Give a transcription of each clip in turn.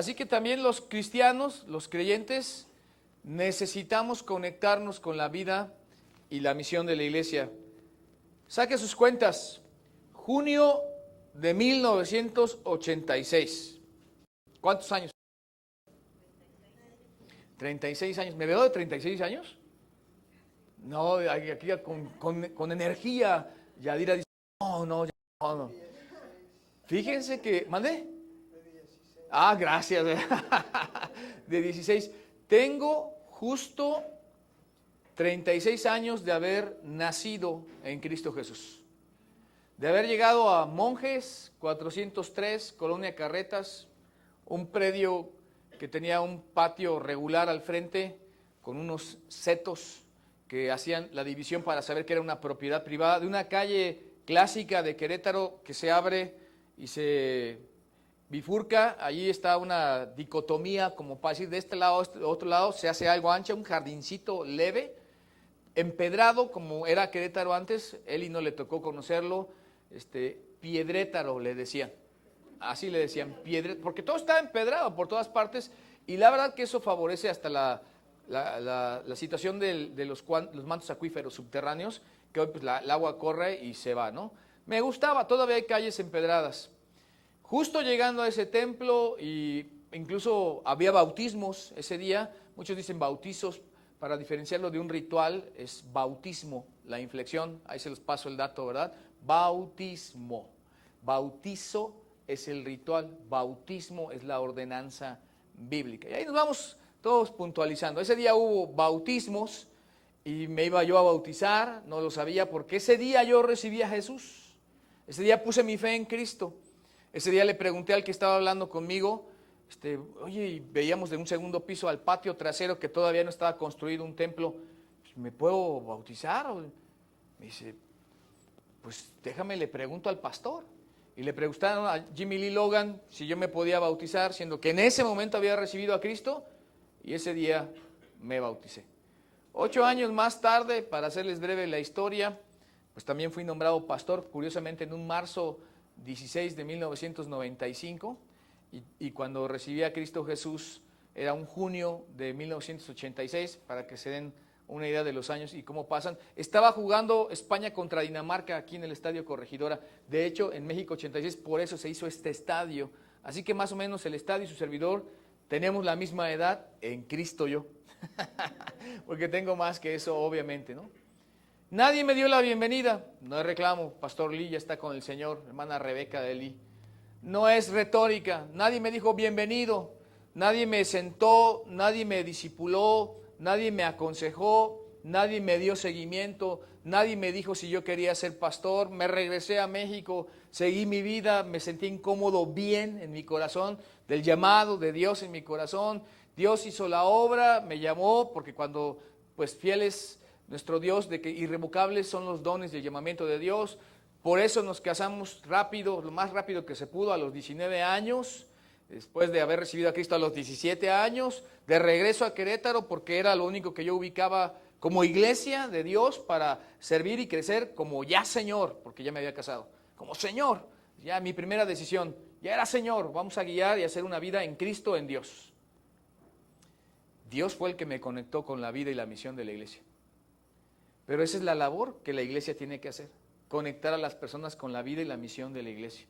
Así que también los cristianos, los creyentes, necesitamos conectarnos con la vida y la misión de la iglesia. Saque sus cuentas. Junio de 1986. ¿Cuántos años? 36 años. ¿Me veo de 36 años? No, aquí con energía. Yadira dice, no. Fíjense que, ¿mandé? Ah, gracias. De 16. Tengo justo 36 años de haber nacido en Cristo Jesús. De haber llegado a Monjes, 403, Colonia Carretas, un predio que tenía un patio regular al frente con unos setos que hacían la división para saber que era una propiedad privada, de una calle clásica de Querétaro que se abre y se bifurca. Allí está una dicotomía, como para decir, de este lado, de otro lado, se hace algo ancha, un jardincito leve, empedrado como era Querétaro antes. Eli no le tocó conocerlo, Piedrétaro le decían, así le decían, porque todo está empedrado por todas partes, y la verdad que eso favorece hasta la situación de los mantos acuíferos subterráneos, que hoy pues el agua corre y se va, ¿no? Me gustaba, todavía hay calles empedradas. Justo llegando a ese templo, y incluso había bautismos ese día, muchos dicen bautizos, para diferenciarlo de un ritual, es bautismo, la inflexión, ahí se los paso el dato, ¿verdad? Bautismo, bautizo es el ritual, bautismo es la ordenanza bíblica. Y ahí nos vamos todos puntualizando. Ese día hubo bautismos y me iba yo a bautizar, no lo sabía porque ese día yo recibí a Jesús, ese día puse mi fe en Cristo. Ese día le pregunté al que estaba hablando conmigo, oye, y veíamos de un segundo piso al patio trasero que todavía no estaba construido un templo, ¿me puedo bautizar? Me dice, pues déjame, le pregunto al pastor. Y le preguntaron a Jimmy Lee Logan si yo me podía bautizar, siendo que en ese momento había recibido a Cristo, y ese día me bauticé. 8 años más tarde, para hacerles breve la historia, pues también fui nombrado pastor, curiosamente en un marzo 16 de 1995, y cuando recibí a Cristo Jesús era un junio de 1986, para que se den una idea de los años y cómo pasan. Estaba jugando España contra Dinamarca aquí en el Estadio Corregidora, de hecho en México 86, por eso se hizo este estadio, así que más o menos el estadio y su servidor tenemos la misma edad, en Cristo yo, porque tengo más que eso obviamente, ¿no? Nadie me dio la bienvenida, no es reclamo, Pastor Lee ya está con el Señor, hermana Rebeca de Lee. No es retórica, nadie me dijo bienvenido, nadie me sentó, nadie me discipuló, nadie me aconsejó, nadie me dio seguimiento, nadie me dijo si yo quería ser pastor. Me regresé a México, seguí mi vida, me sentí incómodo bien en mi corazón, del llamado de Dios en mi corazón. Dios hizo la obra, me llamó, porque cuando pues fieles nuestro Dios, de que irrevocables son los dones del llamamiento de Dios. Por eso nos casamos rápido, lo más rápido que se pudo, a los 19 años, después de haber recibido a Cristo a los 17 años, de regreso a Querétaro, porque era lo único que yo ubicaba como iglesia de Dios para servir y crecer como ya Señor, porque ya me había casado, como Señor, ya mi primera decisión, ya era Señor, vamos a guiar y hacer una vida en Cristo, en Dios. Dios fue el que me conectó con la vida y la misión de la iglesia. Pero esa es la labor que la iglesia tiene que hacer, conectar a las personas con la vida y la misión de la iglesia.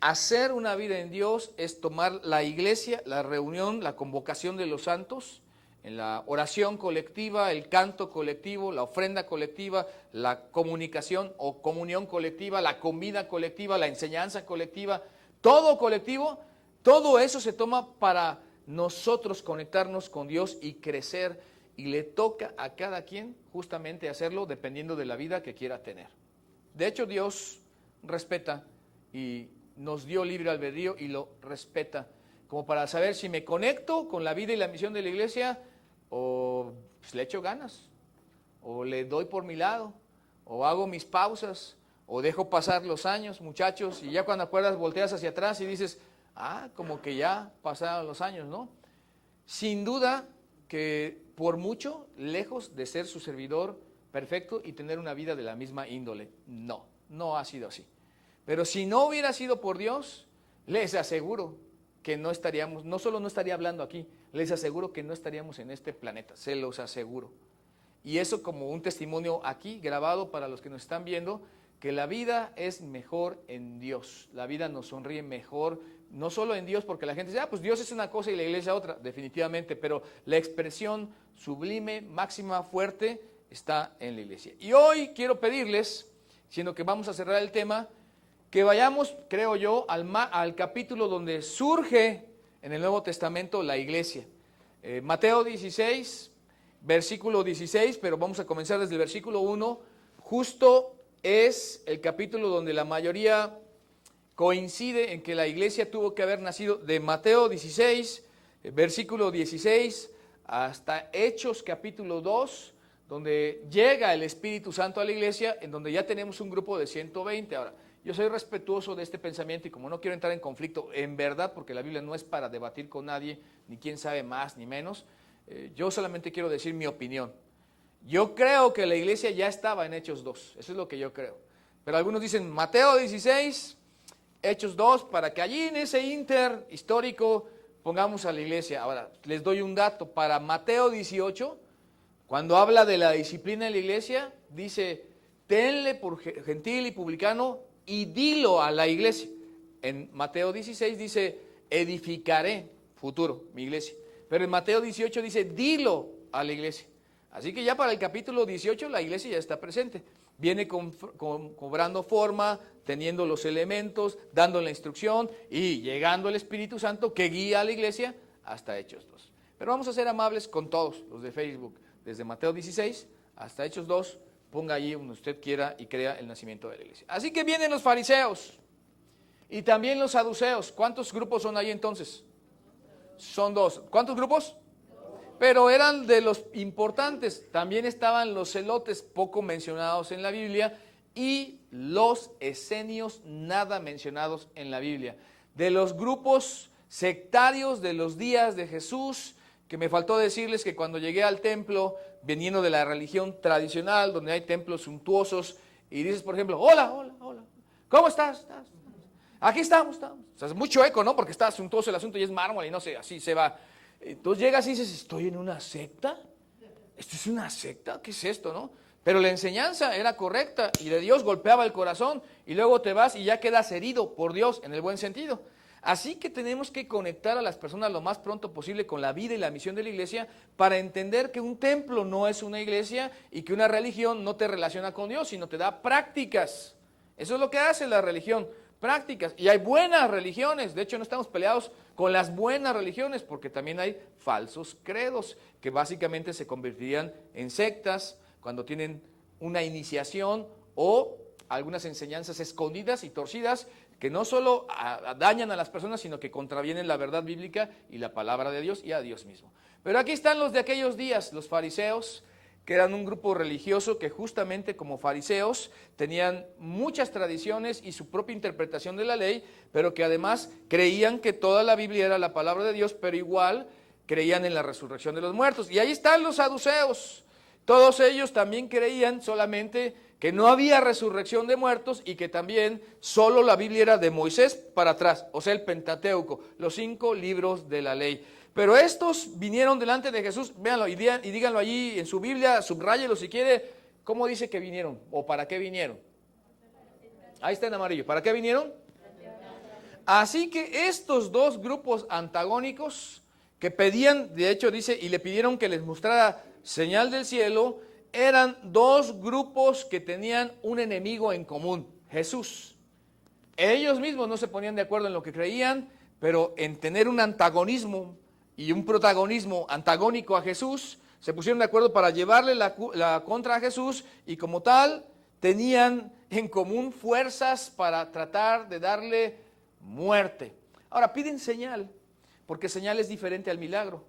Hacer una vida en Dios es tomar la iglesia, la reunión, la convocación de los santos, en la oración colectiva, el canto colectivo, la ofrenda colectiva, la comunicación o comunión colectiva, la comida colectiva, la enseñanza colectiva, todo colectivo, todo eso se toma para nosotros conectarnos con Dios y crecer. Y le toca a cada quien justamente hacerlo dependiendo de la vida que quiera tener. De hecho, Dios respeta y nos dio libre albedrío y lo respeta, como para saber si me conecto con la vida y la misión de la iglesia, o pues, le echo ganas, o le doy por mi lado, o hago mis pausas, o dejo pasar los años, muchachos, y ya cuando acuerdas volteas hacia atrás y dices, como que ya pasaron los años, ¿no? Sin duda que por mucho, lejos de ser su servidor perfecto y tener una vida de la misma índole. No ha sido así. Pero si no hubiera sido por Dios, les aseguro que no estaríamos, no solo no estaría hablando aquí, les aseguro que no estaríamos en este planeta, se los aseguro. Y eso como un testimonio aquí grabado para los que nos están viendo, que la vida es mejor en Dios, la vida nos sonríe mejor, no solo en Dios, porque la gente dice, pues Dios es una cosa y la iglesia otra, definitivamente, pero la expresión sublime, máxima, fuerte, está en la iglesia. Y hoy quiero pedirles, siendo que vamos a cerrar el tema, que vayamos, creo yo, al capítulo donde surge en el Nuevo Testamento la iglesia. Mateo 16, versículo 16, pero vamos a comenzar desde el versículo 1, justo es el capítulo donde la mayoría coincide en que la iglesia tuvo que haber nacido, de Mateo 16, versículo 16, hasta Hechos capítulo 2, donde llega el Espíritu Santo a la iglesia, en donde ya tenemos un grupo de 120. Ahora, yo soy respetuoso de este pensamiento y como no quiero entrar en conflicto, en verdad, porque la Biblia no es para debatir con nadie, ni quién sabe más ni menos, yo solamente quiero decir mi opinión. Yo creo que la iglesia ya estaba en Hechos 2, eso es lo que yo creo. Pero algunos dicen Mateo 16, Hechos 2, para que allí en ese inter histórico pongamos a la iglesia. Ahora, les doy un dato, para Mateo 18, cuando habla de la disciplina en la iglesia, dice, tenle por gentil y publicano y dilo a la iglesia. En Mateo 16 dice, edificaré, futuro, mi iglesia. Pero en Mateo 18 dice, dilo a la iglesia. Así que ya para el capítulo 18 la iglesia ya está presente. Viene cobrando forma, teniendo los elementos, dando la instrucción y llegando el Espíritu Santo que guía a la iglesia hasta Hechos 2. Pero vamos a ser amables con todos los de Facebook, desde Mateo 16 hasta Hechos 2, ponga allí donde usted quiera y crea el nacimiento de la iglesia. Así que vienen los fariseos y también los saduceos. ¿Cuántos grupos son ahí entonces? Son dos. ¿Cuántos grupos? Pero eran de los importantes. También estaban los celotes, poco mencionados en la Biblia, y los esenios, nada mencionados en la Biblia. De los grupos sectarios de los días de Jesús, que me faltó decirles que cuando llegué al templo, veniendo de la religión tradicional, donde hay templos suntuosos, y dices, por ejemplo, hola, hola, hola, ¿cómo estás? Aquí estamos. O sea, es mucho eco, ¿no? Porque está suntuoso el asunto y es mármol y no sé, así se va. Entonces llegas y dices, ¿estoy en una secta? ¿Esto es una secta? ¿Qué es esto, no? Pero la enseñanza era correcta y de Dios golpeaba el corazón y luego te vas y ya quedas herido por Dios en el buen sentido. Así que tenemos que conectar a las personas lo más pronto posible con la vida y la misión de la iglesia para entender que un templo no es una iglesia y que una religión no te relaciona con Dios, sino te da prácticas. Eso es lo que hace la religión, prácticas. Y hay buenas religiones, de hecho no estamos peleados con las buenas religiones, porque también hay falsos credos que básicamente se convertirían en sectas cuando tienen una iniciación o algunas enseñanzas escondidas y torcidas que no solo dañan a las personas, sino que contravienen la verdad bíblica y la palabra de Dios y a Dios mismo. Pero aquí están los de aquellos días, los fariseos, que eran un grupo religioso que justamente como fariseos tenían muchas tradiciones y su propia interpretación de la ley, pero que además creían que toda la Biblia era la palabra de Dios, pero igual creían en la resurrección de los muertos. Y ahí están los saduceos. Todos ellos también creían solamente que no había resurrección de muertos y que también solo la Biblia era de Moisés para atrás, o sea, el Pentateuco, los 5 libros de la ley. Pero estos vinieron delante de Jesús, véanlo y díganlo allí en su Biblia, subráyelo si quiere, ¿cómo dice que vinieron? ¿O para qué vinieron? Ahí está en amarillo, ¿para qué vinieron? Así que estos dos grupos antagónicos que pedían, de hecho dice, y le pidieron que les mostrara señal del cielo, eran dos grupos que tenían un enemigo en común, Jesús. Ellos mismos no se ponían de acuerdo en lo que creían, pero en tener un antagonismo y un protagonismo antagónico a Jesús, se pusieron de acuerdo para llevarle la contra a Jesús y como tal tenían en común fuerzas para tratar de darle muerte. Ahora piden señal, porque señal es diferente al milagro.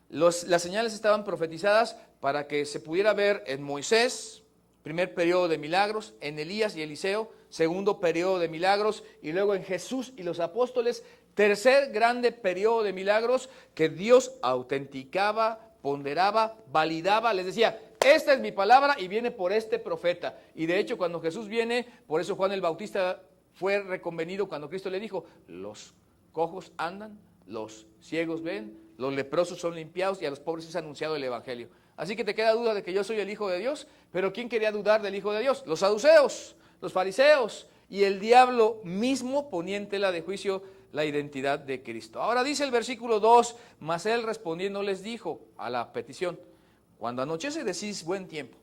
Las señales estaban profetizadas para que se pudiera ver en Moisés, primer periodo de milagros, en Elías y Eliseo, segundo periodo de milagros, y luego en Jesús y los apóstoles, tercer grande periodo de milagros que Dios autenticaba, ponderaba, validaba, les decía, esta es mi palabra y viene por este profeta. Y de hecho cuando Jesús viene, por eso Juan el Bautista fue reconvenido cuando Cristo le dijo, los cojos andan, los ciegos ven, los leprosos son limpiados y a los pobres es anunciado el evangelio. Así que te queda duda de que yo soy el Hijo de Dios, pero ¿quién quería dudar del Hijo de Dios? Los saduceos, los fariseos y el diablo mismo ponía en tela de juicio la identidad de Cristo. Ahora dice el versículo 2, mas él respondiendo les dijo a la petición, cuando anochece decís buen tiempo,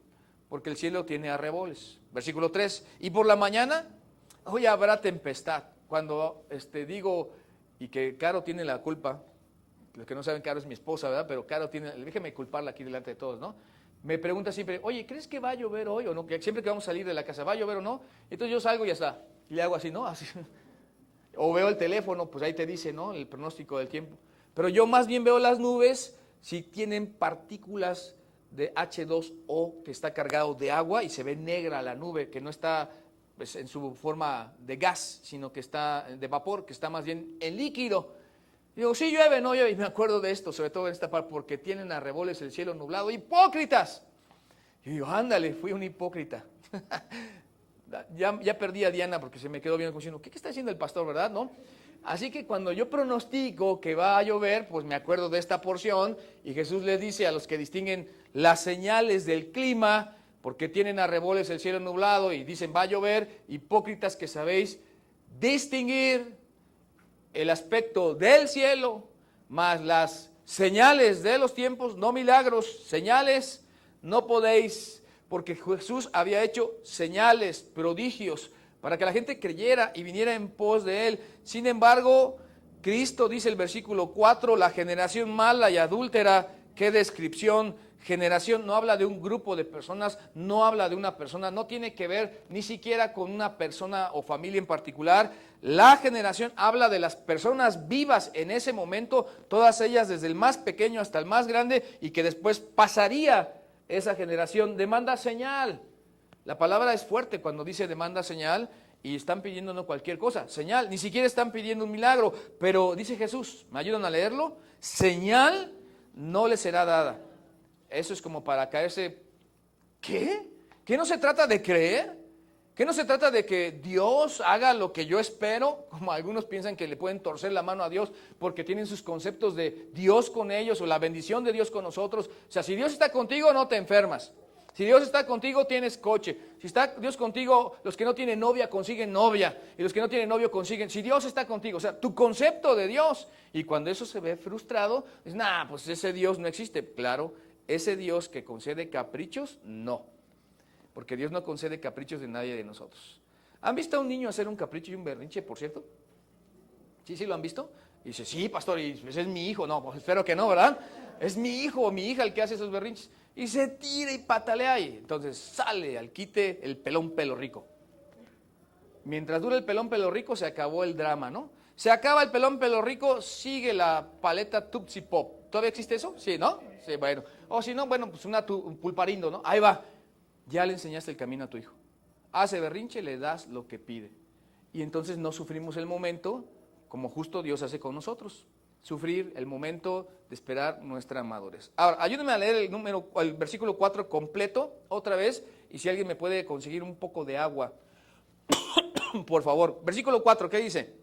porque el cielo tiene arreboles. Versículo 3, y por la mañana hoy habrá tempestad. Cuando digo, y que Caro tiene la culpa, los que no saben, Caro es mi esposa, ¿verdad? Pero Caro tiene, déjeme culparla aquí delante de todos, ¿no? Me pregunta siempre, oye, ¿crees que va a llover hoy o no? Que siempre que vamos a salir de la casa, ¿va a llover o no? Entonces yo salgo y ya está, y le hago así, ¿no? Así. O veo el teléfono, pues ahí te dice, ¿no? El pronóstico del tiempo. Pero yo más bien veo las nubes si tienen partículas de H2O que está cargado de agua y se ve negra la nube, que no está pues, en su forma de gas, sino que está de vapor, que está más bien en líquido. Digo, sí llueve, no llueve, y me acuerdo de esto, sobre todo en esta parte, porque tienen arreboles el cielo nublado, ¡hipócritas! Y digo, ándale, fui un hipócrita. Ya perdí a Diana porque se me quedó viendo como diciendo, ¿qué está haciendo el pastor, verdad? ¿No? Así que cuando yo pronostico que va a llover, pues me acuerdo de esta porción, y Jesús les dice a los que distinguen las señales del clima, porque tienen arreboles el cielo nublado, y dicen va a llover, hipócritas que sabéis distinguir el aspecto del cielo, más las señales de los tiempos, no milagros, señales, no podéis, porque Jesús había hecho señales, prodigios, para que la gente creyera y viniera en pos de él. Sin embargo, Cristo, dice el versículo 4, la generación mala y adúltera, qué descripción. Generación no habla de un grupo de personas, no habla de una persona, no tiene que ver ni siquiera con una persona o familia en particular. La generación habla de las personas vivas en ese momento, todas ellas desde el más pequeño hasta el más grande, y que después pasaría esa generación. Demanda señal. La palabra es fuerte cuando dice demanda señal, y están pidiendo no cualquier cosa, señal, ni siquiera están pidiendo un milagro, pero dice Jesús, ¿me ayudan a leerlo? Señal no les será dada. Eso es como para caerse, ¿qué? ¿Qué no se trata de creer? ¿Qué no se trata de que Dios haga lo que yo espero? Como algunos piensan que le pueden torcer la mano a Dios porque tienen sus conceptos de Dios con ellos o la bendición de Dios con nosotros. O sea, si Dios está contigo, no te enfermas. Si Dios está contigo, tienes coche. Si está Dios contigo, los que no tienen novia consiguen novia. Y los que no tienen novio consiguen. Si Dios está contigo, o sea, tu concepto de Dios. Y cuando eso se ve frustrado, es, pues ese Dios no existe. Claro, ese Dios que concede caprichos, no. Porque Dios no concede caprichos de nadie de nosotros. ¿Han visto a un niño hacer un capricho y un berrinche, por cierto? ¿Sí lo han visto? Y dice, sí, pastor, y ese es mi hijo. No, pues espero que no, ¿verdad? Es mi hijo o mi hija el que hace esos berrinches. Y se tira y patalea y entonces sale al quite el pelón pelo rico. Mientras dura el pelón pelo rico se acabó el drama, ¿no? Se acaba el pelón pelo rico, sigue la paleta Tupsi Pop. ¿Todavía existe eso? Sí, ¿no? Sí, bueno. O si no, bueno, pues un pulparindo, ¿no? Ahí va. Ya le enseñaste el camino a tu hijo. Hace berrinche, le das lo que pide. Y entonces no sufrimos el momento como justo Dios hace con nosotros. Sufrir el momento de esperar nuestra madurez. Ahora, ayúdenme a leer el versículo 4 completo otra vez, y si alguien me puede conseguir un poco de agua, por favor. Versículo 4, ¿qué dice?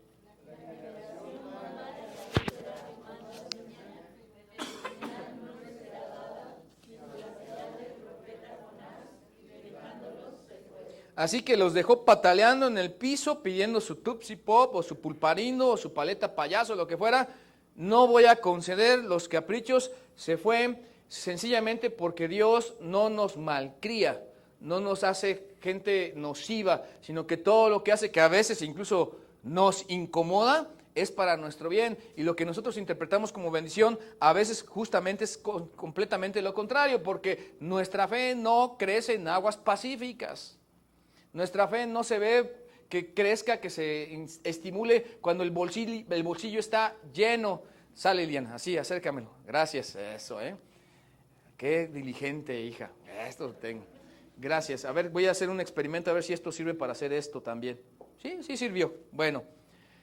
Así que los dejó pataleando en el piso, pidiendo su Tupsi Pop, o su pulparindo, o su paleta payaso, lo que fuera. No voy a conceder los caprichos. Se fue sencillamente porque Dios no nos malcría, no nos hace gente nociva, sino que todo lo que hace, que a veces incluso nos incomoda, es para nuestro bien. Y lo que nosotros interpretamos como bendición, a veces justamente es completamente lo contrario, porque nuestra fe no crece en aguas pacíficas. Nuestra fe no se ve que crezca, que se estimule cuando el bolsillo está lleno. Sale, Liliana, así, acércamelo. Gracias, eso, Qué diligente, hija. Esto tengo. Gracias. A ver, voy a hacer un experimento a ver si esto sirve para hacer esto también. Sí sirvió. Bueno,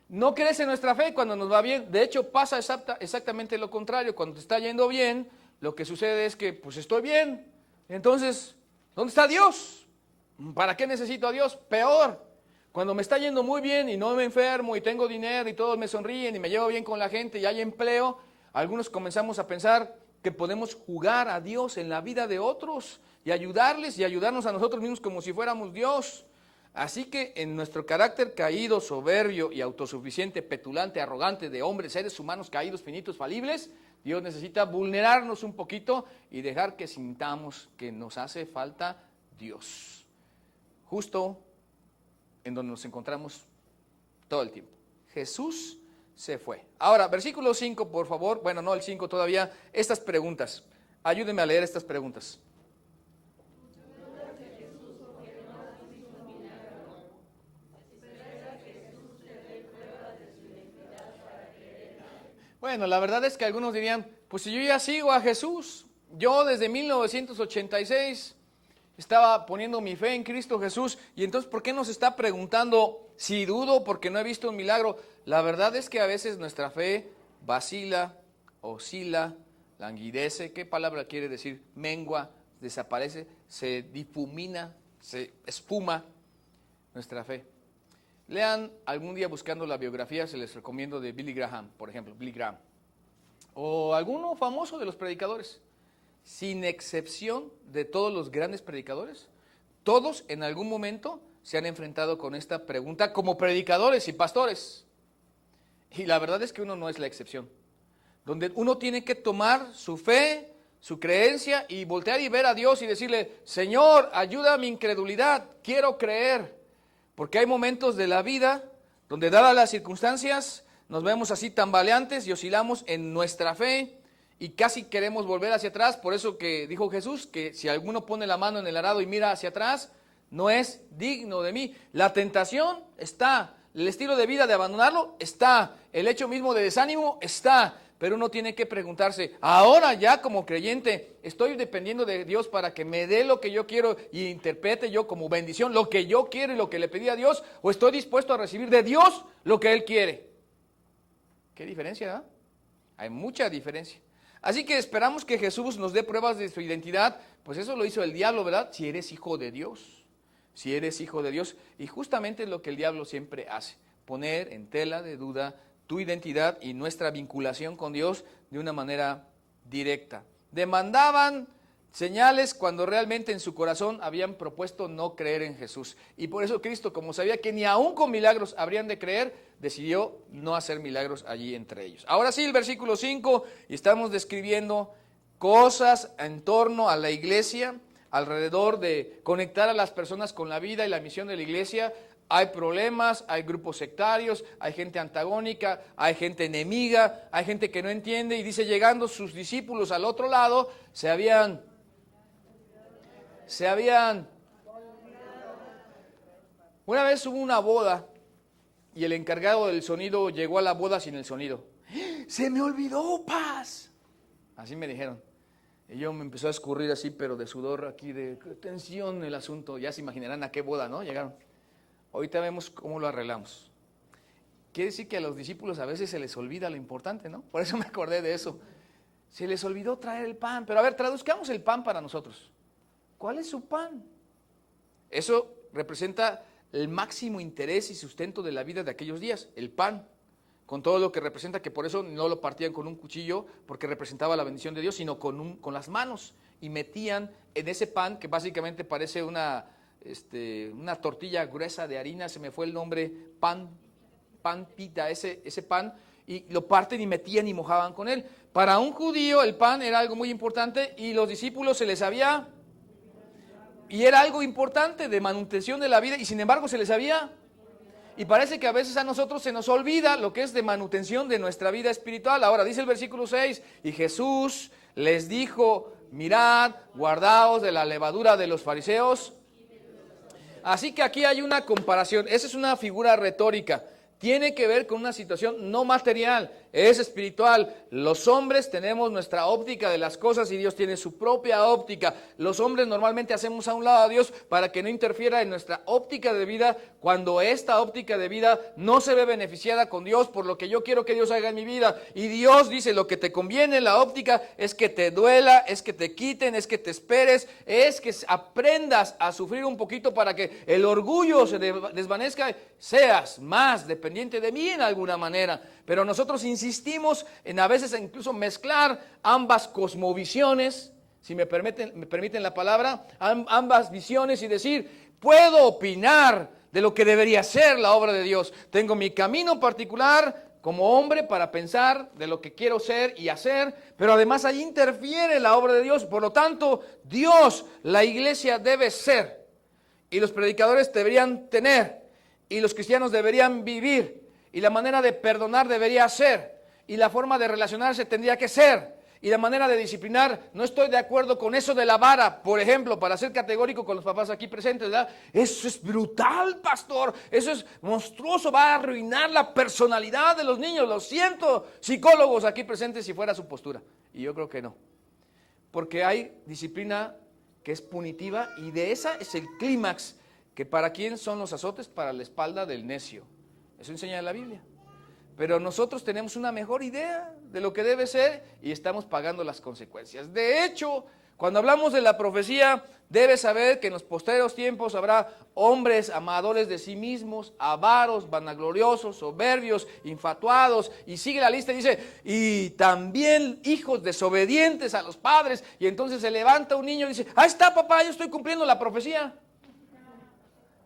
no crece nuestra fe cuando nos va bien. De hecho, pasa exactamente lo contrario. Cuando te está yendo bien, lo que sucede es que, pues estoy bien. Entonces, ¿dónde está Dios? ¿Para qué necesito a Dios? Peor. Cuando me está yendo muy bien y no me enfermo y tengo dinero y todos me sonríen y me llevo bien con la gente y hay empleo, algunos comenzamos a pensar que podemos jugar a Dios en la vida de otros y ayudarles y ayudarnos a nosotros mismos como si fuéramos Dios. Así que en nuestro carácter caído, soberbio y autosuficiente, petulante, arrogante de hombres, seres humanos caídos, finitos, falibles, Dios necesita vulnerarnos un poquito y dejar que sintamos que nos hace falta Dios. Justo en donde nos encontramos todo el tiempo. Jesús se fue. Ahora, versículo 5, por favor. Bueno, no el 5 todavía. Estas preguntas. Ayúdenme a leer estas preguntas. Bueno, la verdad es que algunos dirían, pues si yo ya sigo a Jesús, yo desde 1986 estaba poniendo mi fe en Cristo Jesús, y entonces ¿por qué nos está preguntando si dudo porque no he visto un milagro? La verdad es que a veces nuestra fe vacila, oscila, languidece. ¿Qué palabra quiere decir? Mengua, desaparece, se difumina, se espuma nuestra fe. Lean algún día buscando la biografía, se les recomiendo de Billy Graham, por ejemplo, Billy Graham. O alguno famoso de los predicadores. Sin excepción de todos los grandes predicadores, todos en algún momento se han enfrentado con esta pregunta como predicadores y pastores. Y la verdad es que uno no es la excepción. Donde uno tiene que tomar su fe, su creencia y voltear y ver a Dios y decirle, Señor, ayuda a mi incredulidad, quiero creer. Porque hay momentos de la vida donde, dadas las circunstancias, nos vemos así tambaleantes y oscilamos en nuestra fe y casi queremos volver hacia atrás. Por eso que dijo Jesús que si alguno pone la mano en el arado y mira hacia atrás, no es digno de mí. La tentación está, el estilo de vida de abandonarlo está, el hecho mismo de desánimo está. Pero uno tiene que preguntarse, ahora ya como creyente, ¿estoy dependiendo de Dios para que me dé lo que yo quiero y interprete yo como bendición lo que yo quiero y lo que le pedí a Dios? ¿O estoy dispuesto a recibir de Dios lo que Él quiere? ¿Qué diferencia, verdad? Hay mucha diferencia. Así que esperamos que Jesús nos dé pruebas de su identidad, pues eso lo hizo el diablo, ¿verdad? Si eres hijo de Dios, si eres hijo de Dios. Y justamente es lo que el diablo siempre hace, poner en tela de duda tu identidad y nuestra vinculación con Dios de una manera directa. Demandaban señales cuando realmente en su corazón habían propuesto no creer en Jesús. Y por eso Cristo, como sabía que ni aún con milagros habrían de creer, decidió no hacer milagros allí entre ellos. Ahora sí, el versículo 5, y estamos describiendo cosas en torno a la iglesia, alrededor de conectar a las personas con la vida y la misión de la iglesia. Hay problemas, hay grupos sectarios, hay gente antagónica, hay gente enemiga, hay gente que no entiende, y dice, llegando sus discípulos al otro lado, se habían una vez hubo una boda y el encargado del sonido llegó a la boda sin el sonido. ¡Se me olvidó, Paz! Así me dijeron. Y yo me empezó a escurrir así, pero de sudor aquí, de tensión el asunto. Ya se imaginarán a qué boda, ¿no? Llegaron. Ahorita vemos cómo lo arreglamos. Quiere decir que a los discípulos a veces se les olvida lo importante, ¿no? Por eso me acordé de eso. Se les olvidó traer el pan. Pero a ver, traduzcamos el pan para nosotros. ¿Cuál es su pan? Eso representa el máximo interés y sustento de la vida de aquellos días, el pan. Con todo lo que representa, que por eso no lo partían con un cuchillo, porque representaba la bendición de Dios, sino con las manos. Y metían en ese pan, que básicamente parece una tortilla gruesa de harina, se me fue el nombre, pan pita, ese pan, y lo parten y metían y mojaban con él. Para un judío el pan era algo muy importante y los discípulos se les había, y era algo importante de manutención de la vida, y sin embargo se les había, y parece que a veces a nosotros se nos olvida lo que es de manutención de nuestra vida espiritual. Ahora dice el versículo 6, y Jesús les dijo, mirad, guardaos de la levadura de los fariseos. Así que aquí hay una comparación, esa es una figura retórica, tiene que ver con una situación no material. es espiritual. Los hombres tenemos nuestra óptica de las cosas y Dios tiene su propia óptica. Los hombres normalmente hacemos a un lado a Dios para que no interfiera en nuestra óptica de vida, cuando esta óptica de vida no se ve beneficiada con Dios por lo que yo quiero que Dios haga en mi vida. Y Dios dice, lo que te conviene en la óptica es que te duela, es que te quiten, es que te esperes, es que aprendas a sufrir un poquito para que el orgullo se desvanezca, seas más dependiente de mí en alguna manera. Pero nosotros insistimos en a veces incluso mezclar ambas cosmovisiones, si me permiten la palabra, ambas visiones, y decir, puedo opinar de lo que debería ser la obra de Dios. Tengo mi camino particular como hombre para pensar de lo que quiero ser y hacer, pero además ahí interfiere la obra de Dios. Por lo tanto, Dios, la iglesia debe ser, y los predicadores deberían tener, y los cristianos deberían vivir, y la manera de perdonar debería ser, y la forma de relacionarse tendría que ser, y la manera de disciplinar. No estoy de acuerdo con eso de la vara, por ejemplo, para ser categórico con los papás aquí presentes, ¿verdad? Eso es brutal, pastor, eso es monstruoso, va a arruinar la personalidad de los niños. Lo siento, psicólogos aquí presentes, si fuera su postura. Y yo creo que no, porque hay disciplina que es punitiva, y de esa es el clímax, que para quién son los azotes, para la espalda del necio. Eso enseña la Biblia. Pero nosotros tenemos una mejor idea de lo que debe ser y estamos pagando las consecuencias. De hecho, cuando hablamos de la profecía, debes saber que en los postreros tiempos habrá hombres amadores de sí mismos, avaros, vanagloriosos, soberbios, infatuados, y sigue la lista y dice, y también hijos desobedientes a los padres. Y entonces se levanta un niño y dice, ahí está, papá, yo estoy cumpliendo la profecía,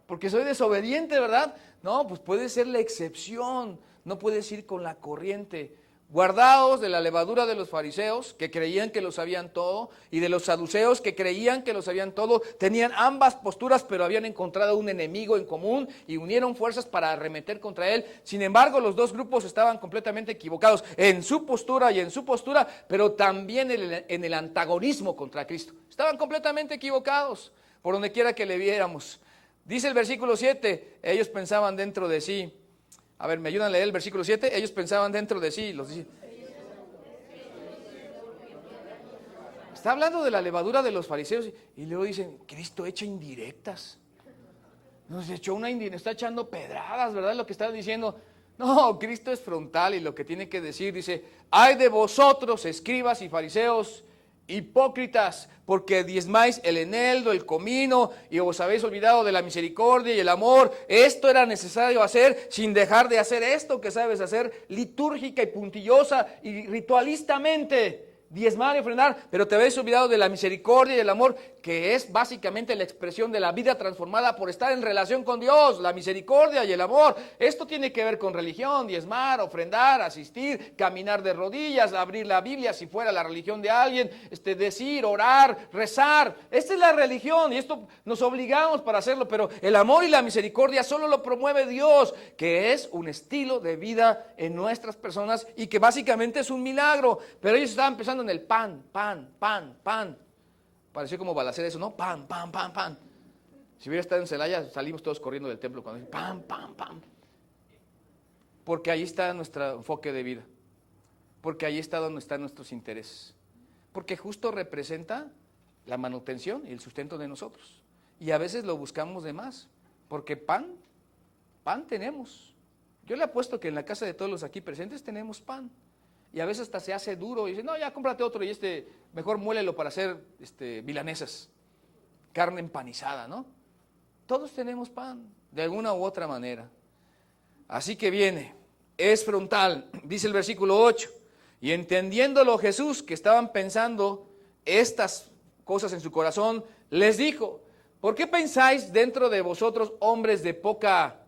porque soy desobediente, ¿verdad? No, pues puede ser la excepción. No puedes ir con la corriente. Guardaos de la levadura de los fariseos, que creían que lo sabían todo, y de los saduceos, que creían que lo sabían todo. Tenían ambas posturas, pero habían encontrado un enemigo en común y unieron fuerzas para arremeter contra él. Sin embargo, los dos grupos estaban completamente equivocados en su postura y en su postura, pero también en el antagonismo contra Cristo. Estaban completamente equivocados, por donde quiera que le viéramos. Dice el versículo 7, ellos pensaban dentro de sí. A ver, ¿me ayudan a leer el versículo 7? Ellos pensaban dentro de sí. Está hablando de la levadura de los fariseos y luego dicen, Cristo echa indirectas. Nos echó una indirecta, está echando pedradas, ¿verdad? Lo que está diciendo. No, Cristo es frontal y lo que tiene que decir, dice, ay de vosotros, escribas y fariseos, hipócritas, porque diezmáis el eneldo, el comino, y os habéis olvidado de la misericordia y el amor. Esto era necesario hacer sin dejar de hacer esto que sabes hacer, litúrgica y puntillosa y ritualistamente. Diezmar y ofrendar, pero te habéis olvidado de la misericordia y el amor, que es básicamente la expresión de la vida transformada por estar en relación con Dios, la misericordia y el amor. Esto tiene que ver con religión, diezmar, ofrendar, asistir, caminar de rodillas, abrir la Biblia si fuera la religión de alguien, decir, orar, rezar. Esta es la religión y esto nos obligamos para hacerlo, pero el amor y la misericordia solo lo promueve Dios, que es un estilo de vida en nuestras personas y que básicamente es un milagro. Pero ellos estaban pensando en el pan. Pareció como balacera eso, ¿no? Pan. Si hubiera estado en Celaya, salimos todos corriendo del templo cuando dicen pan. Porque ahí está nuestro enfoque de vida. Porque ahí está donde están nuestros intereses. Porque justo representa la manutención y el sustento de nosotros. Y a veces lo buscamos de más. Porque pan tenemos. Yo le apuesto que en la casa de todos los aquí presentes tenemos pan. Y a veces hasta se hace duro y dice, no, ya cómprate otro y mejor muélelo para hacer milanesas, carne empanizada, ¿no? Todos tenemos pan, de alguna u otra manera. Así que viene, es frontal, dice el versículo 8, y entendiéndolo Jesús, que estaban pensando estas cosas en su corazón, les dijo, ¿por qué pensáis dentro de vosotros, hombres de poca,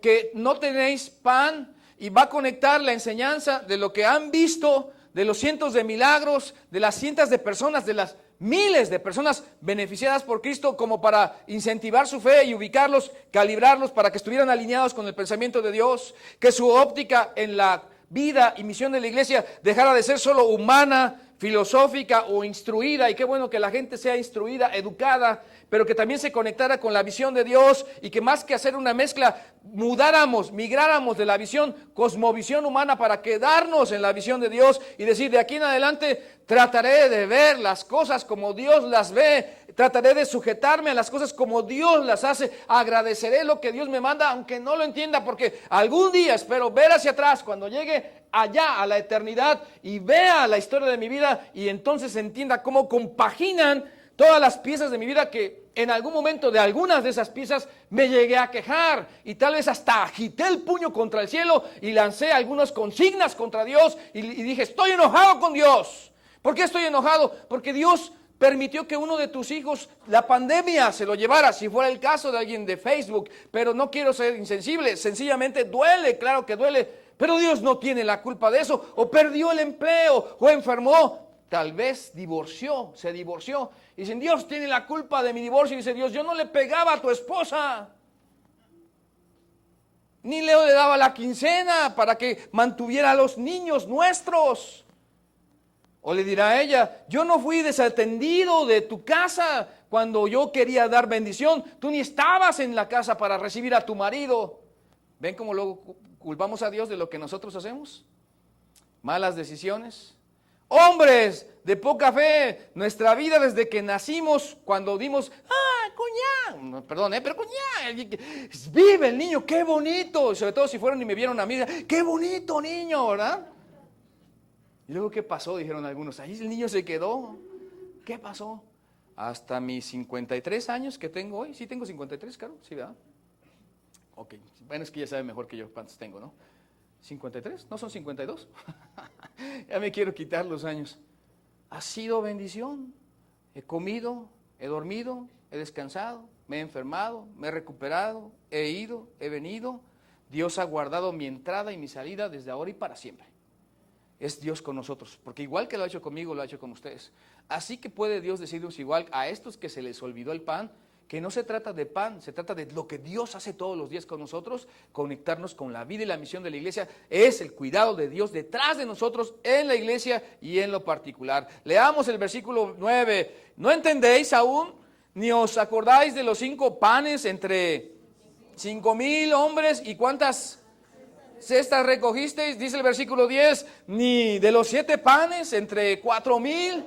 que no tenéis pan? Y va a conectar la enseñanza de lo que han visto, de los cientos de milagros, de las cientos de personas, de las miles de personas beneficiadas por Cristo, como para incentivar su fe y ubicarlos, calibrarlos para que estuvieran alineados con el pensamiento de Dios, que su óptica en la vida y misión de la iglesia dejara de ser solo humana, filosófica o instruida, y qué bueno que la gente sea instruida, educada, pero que también se conectara con la visión de Dios y que más que hacer una mezcla, migráramos de la visión, cosmovisión humana para quedarnos en la visión de Dios y decir, de aquí en adelante trataré de ver las cosas como Dios las ve, trataré de sujetarme a las cosas como Dios las hace, agradeceré lo que Dios me manda, aunque no lo entienda, porque algún día espero ver hacia atrás, cuando llegue allá a la eternidad y vea la historia de mi vida y entonces entienda cómo compaginan todas las piezas de mi vida, que en algún momento de algunas de esas piezas me llegué a quejar y tal vez hasta agité el puño contra el cielo y lancé algunas consignas contra Dios y dije, estoy enojado con Dios. ¿Por qué estoy enojado? Porque Dios permitió que uno de tus hijos, la pandemia, se lo llevara, si fuera el caso de alguien de Facebook, pero no quiero ser insensible, sencillamente duele, claro que duele, pero Dios no tiene la culpa de eso, o perdió el empleo, o enfermó, tal vez se divorció, y dicen, Dios tiene la culpa de mi divorcio, y dice Dios, yo no le pegaba a tu esposa, ni le daba la quincena para que mantuviera a los niños nuestros. O le dirá a ella, yo no fui desatendido de tu casa cuando yo quería dar bendición, tú ni estabas en la casa para recibir a tu marido. ¿Ven cómo luego culpamos a Dios de lo que nosotros hacemos? Malas decisiones. Hombres de poca fe, nuestra vida desde que nacimos, cuando dimos, coñac, perdón, pero coñac, vive el niño, qué bonito, sobre todo si fueron y me vieron a mí, qué bonito niño, ¿verdad? Y luego, ¿qué pasó? Dijeron algunos, ahí el niño se quedó. ¿Qué pasó? Hasta mis 53 años que tengo hoy. Sí tengo 53, claro, sí, ¿verdad? Ok, bueno, es que ya sabe mejor que yo cuántos tengo, ¿no? ¿53? ¿No son 52? Ya me quiero quitar los años. Ha sido bendición. He comido, he dormido, he descansado, me he enfermado, me he recuperado, he ido, he venido. Dios ha guardado mi entrada y mi salida desde ahora y para siempre. Es Dios con nosotros, porque igual que lo ha hecho conmigo, lo ha hecho con ustedes. Así que puede Dios decirnos igual a estos que se les olvidó el pan, que no se trata de pan, se trata de lo que Dios hace todos los días con nosotros, conectarnos con la vida y la misión de la iglesia, es el cuidado de Dios detrás de nosotros en la iglesia y en lo particular. Leamos el versículo 9, ¿no entendéis aún, ni os acordáis de los 5 panes entre 5,000 hombres y cuántas cestas recogisteis? Dice el versículo 10, ni de los 7 panes entre 4,000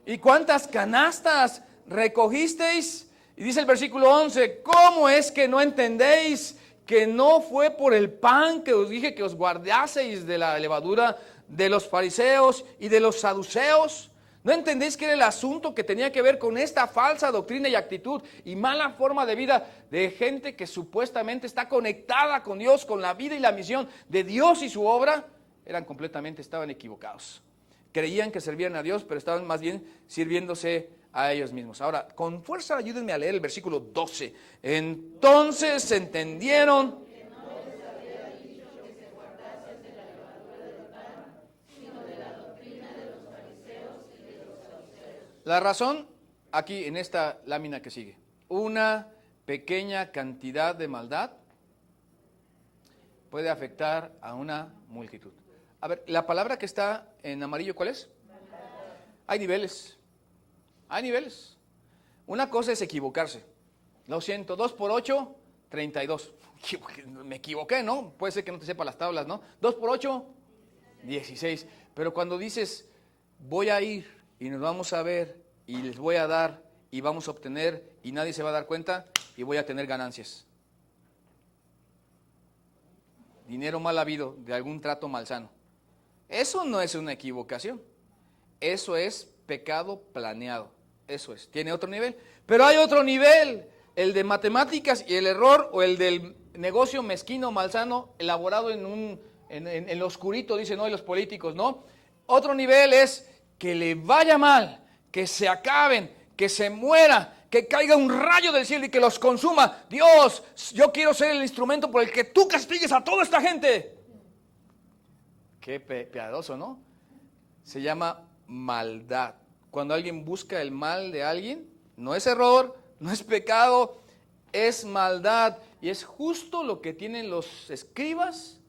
y cuántas canastas recogisteis. Y dice el versículo 11, ¿cómo es que no entendéis que no fue por el pan que os dije que os guardaseis de la levadura de los fariseos y de los saduceos? ¿No entendéis que era el asunto que tenía que ver con esta falsa doctrina y actitud y mala forma de vida de gente que supuestamente está conectada con Dios, con la vida y la misión de Dios y su obra? Estaban equivocados. Creían que servían a Dios, pero estaban más bien sirviéndose a ellos mismos. Ahora, con fuerza ayúdenme a leer el versículo 12. Entonces entendieron. La razón, aquí en esta lámina que sigue, una pequeña cantidad de maldad puede afectar a una multitud. A ver, la palabra que está en amarillo, ¿cuál es? Hay niveles. Hay niveles. Una cosa es equivocarse. Lo siento, 2 por 8, 32. Me equivoqué, ¿no? Puede ser que no te sepa las tablas, ¿no? 2 por 8, 16. Pero cuando dices, voy a ir y nos vamos a ver y les voy a dar y vamos a obtener y nadie se va a dar cuenta y voy a tener ganancias. Dinero mal habido de algún trato malsano. Eso no es una equivocación. Eso es pecado planeado. Eso es. Tiene otro nivel. Pero hay otro nivel. El de matemáticas y el error o el del negocio mezquino, malsano, elaborado en lo oscurito, dicen hoy los políticos, ¿no? Otro nivel es que le vaya mal, que se acaben, que se muera, que caiga un rayo del cielo y que los consuma. Dios, yo quiero ser el instrumento por el que tú castigues a toda esta gente. Qué piadoso, ¿no? Se llama maldad. Cuando alguien busca el mal de alguien, no es error, no es pecado, es maldad. Y es justo lo que tienen los escribas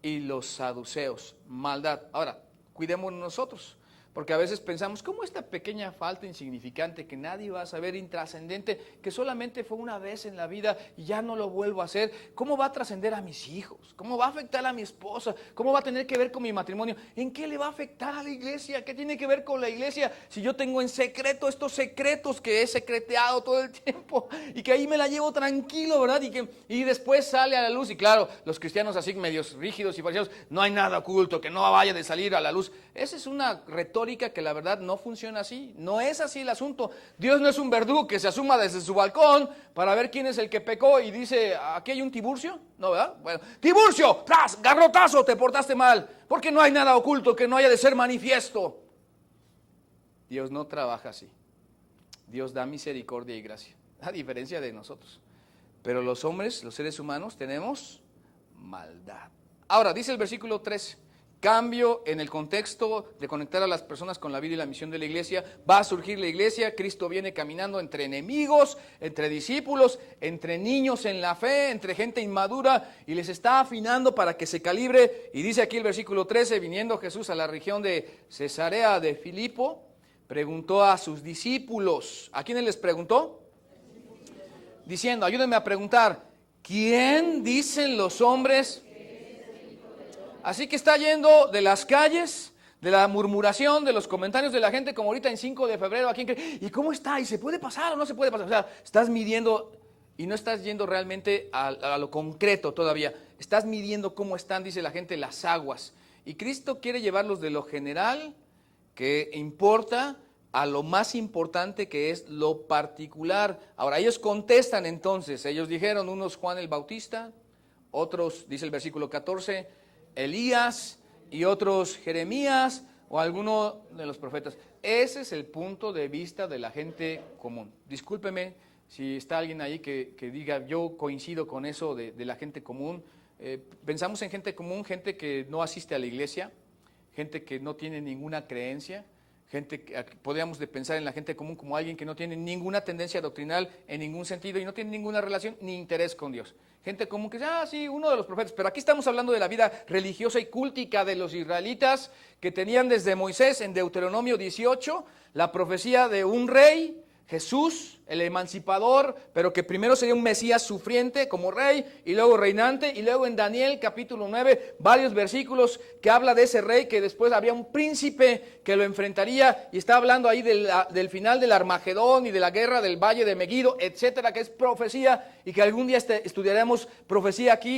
y los saduceos, maldad. Ahora, cuidémonos nosotros, Porque a veces pensamos, ¿cómo esta pequeña falta insignificante que nadie va a saber, intrascendente, que solamente fue una vez en la vida y ya no lo vuelvo a hacer? ¿Cómo va a trascender a mis hijos? ¿Cómo va a afectar a mi esposa? ¿Cómo va a tener que ver con mi matrimonio? ¿En qué le va a afectar a la iglesia? ¿Qué tiene que ver con la iglesia? Si yo tengo en secreto estos secretos que he secreteado todo el tiempo y que ahí me la llevo tranquilo, ¿verdad? Y después sale a la luz. Y claro, los cristianos así medios rígidos y fariseos, no hay nada oculto, que no vaya de salir a la luz. Esa es una retórica que la verdad no funciona así. No es así el asunto. Dios no es un verdugo que se asuma desde su balcón para ver quién es el que pecó y dice, aquí hay un Tiburcio, ¿no, verdad? Bueno, Tiburcio, ¡tras! Garrotazo, te portaste mal, porque no hay nada oculto que no haya de ser manifiesto. Dios no trabaja así. Dios da misericordia y gracia, a diferencia de nosotros. Pero los hombres, los seres humanos, tenemos maldad. Ahora, dice el versículo 13, cambio en el contexto de conectar a las personas con la vida y la misión de la iglesia. Va a surgir la iglesia, Cristo viene caminando entre enemigos, entre discípulos, entre niños en la fe, entre gente inmadura, y les está afinando para que se calibre. Y dice aquí el versículo 13, viniendo Jesús a la región de Cesarea de Filipo, preguntó a sus discípulos. ¿A quiénes les preguntó? Diciendo, ayúdenme a preguntar, ¿quién dicen los hombres? Así que está yendo de las calles, de la murmuración, de los comentarios de la gente, como ahorita en 5 de febrero, ¿a quién cree? ¿Y cómo está? ¿Y se puede pasar o no se puede pasar? O sea, estás midiendo y no estás yendo realmente a lo concreto todavía. Estás midiendo cómo están, dice la gente, las aguas. Y Cristo quiere llevarlos de lo general, que importa, a lo más importante, que es lo particular. Ahora, ellos contestan entonces. Ellos dijeron, unos Juan el Bautista, otros, dice el versículo 14, Elías, y otros Jeremías o alguno de los profetas. Ese es el punto de vista de la gente común. Discúlpeme si está alguien ahí que diga, yo coincido con eso de la gente común. Pensamos en gente común, gente que no asiste a la iglesia, gente que no tiene ninguna creencia, gente que podríamos de pensar en la gente común como alguien que no tiene ninguna tendencia doctrinal en ningún sentido y no tiene ninguna relación ni interés con Dios. Gente común que sí, uno de los profetas, pero aquí estamos hablando de la vida religiosa y cúltica de los israelitas que tenían desde Moisés en Deuteronomio 18 la profecía de un rey, Jesús, el emancipador, pero que primero sería un Mesías sufriente como rey y luego reinante, y luego en Daniel capítulo 9 varios versículos que habla de ese rey, que después habría un príncipe que lo enfrentaría, y está hablando ahí del final del Armagedón y de la guerra del valle de Megido, etcétera, que es profecía, y que algún día estudiaremos profecía aquí,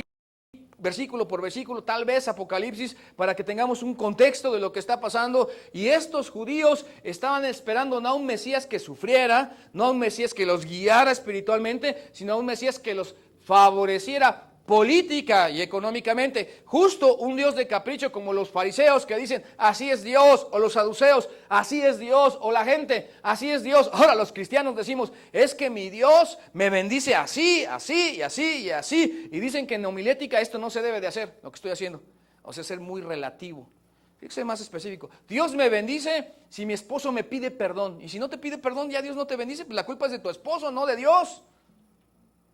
versículo por versículo, tal vez Apocalipsis, para que tengamos un contexto de lo que está pasando. Y estos judíos estaban esperando no a un Mesías que sufriera, no a un Mesías que los guiara espiritualmente, sino a un Mesías que los favoreciera política y económicamente. Justo un Dios de capricho, como los fariseos que dicen, así es Dios, o los saduceos, así es Dios, o la gente, así es Dios. Ahora los cristianos decimos, es que mi Dios me bendice así, así, y así, y así. Y dicen que en homilética esto no se debe de hacer, lo que estoy haciendo. O sea, ser muy relativo. Fíjese más específico. Dios me bendice si mi esposo me pide perdón. Y si no te pide perdón, ya Dios no te bendice, pues la culpa es de tu esposo, no de Dios.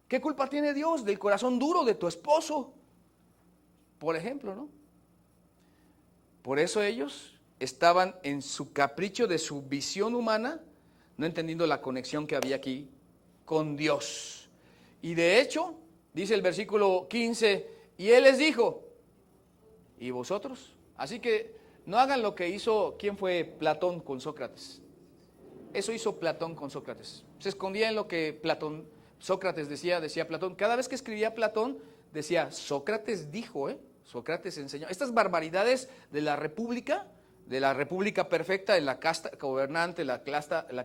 ¿Qué culpa tiene Dios del corazón duro de tu esposo? Por ejemplo, ¿no? Por eso ellos estaban en su capricho de su visión humana, no entendiendo la conexión que había aquí con Dios. Y de hecho, dice el versículo 15, y Él les dijo, ¿y vosotros? Así que no hagan lo que hizo, ¿quién fue Platón con Sócrates? Eso hizo Platón con Sócrates. Se escondía en lo que Sócrates decía Platón. Cada vez que escribía Platón, decía, Sócrates dijo, Sócrates enseñó. Estas barbaridades de la república perfecta, de la casta gobernante, la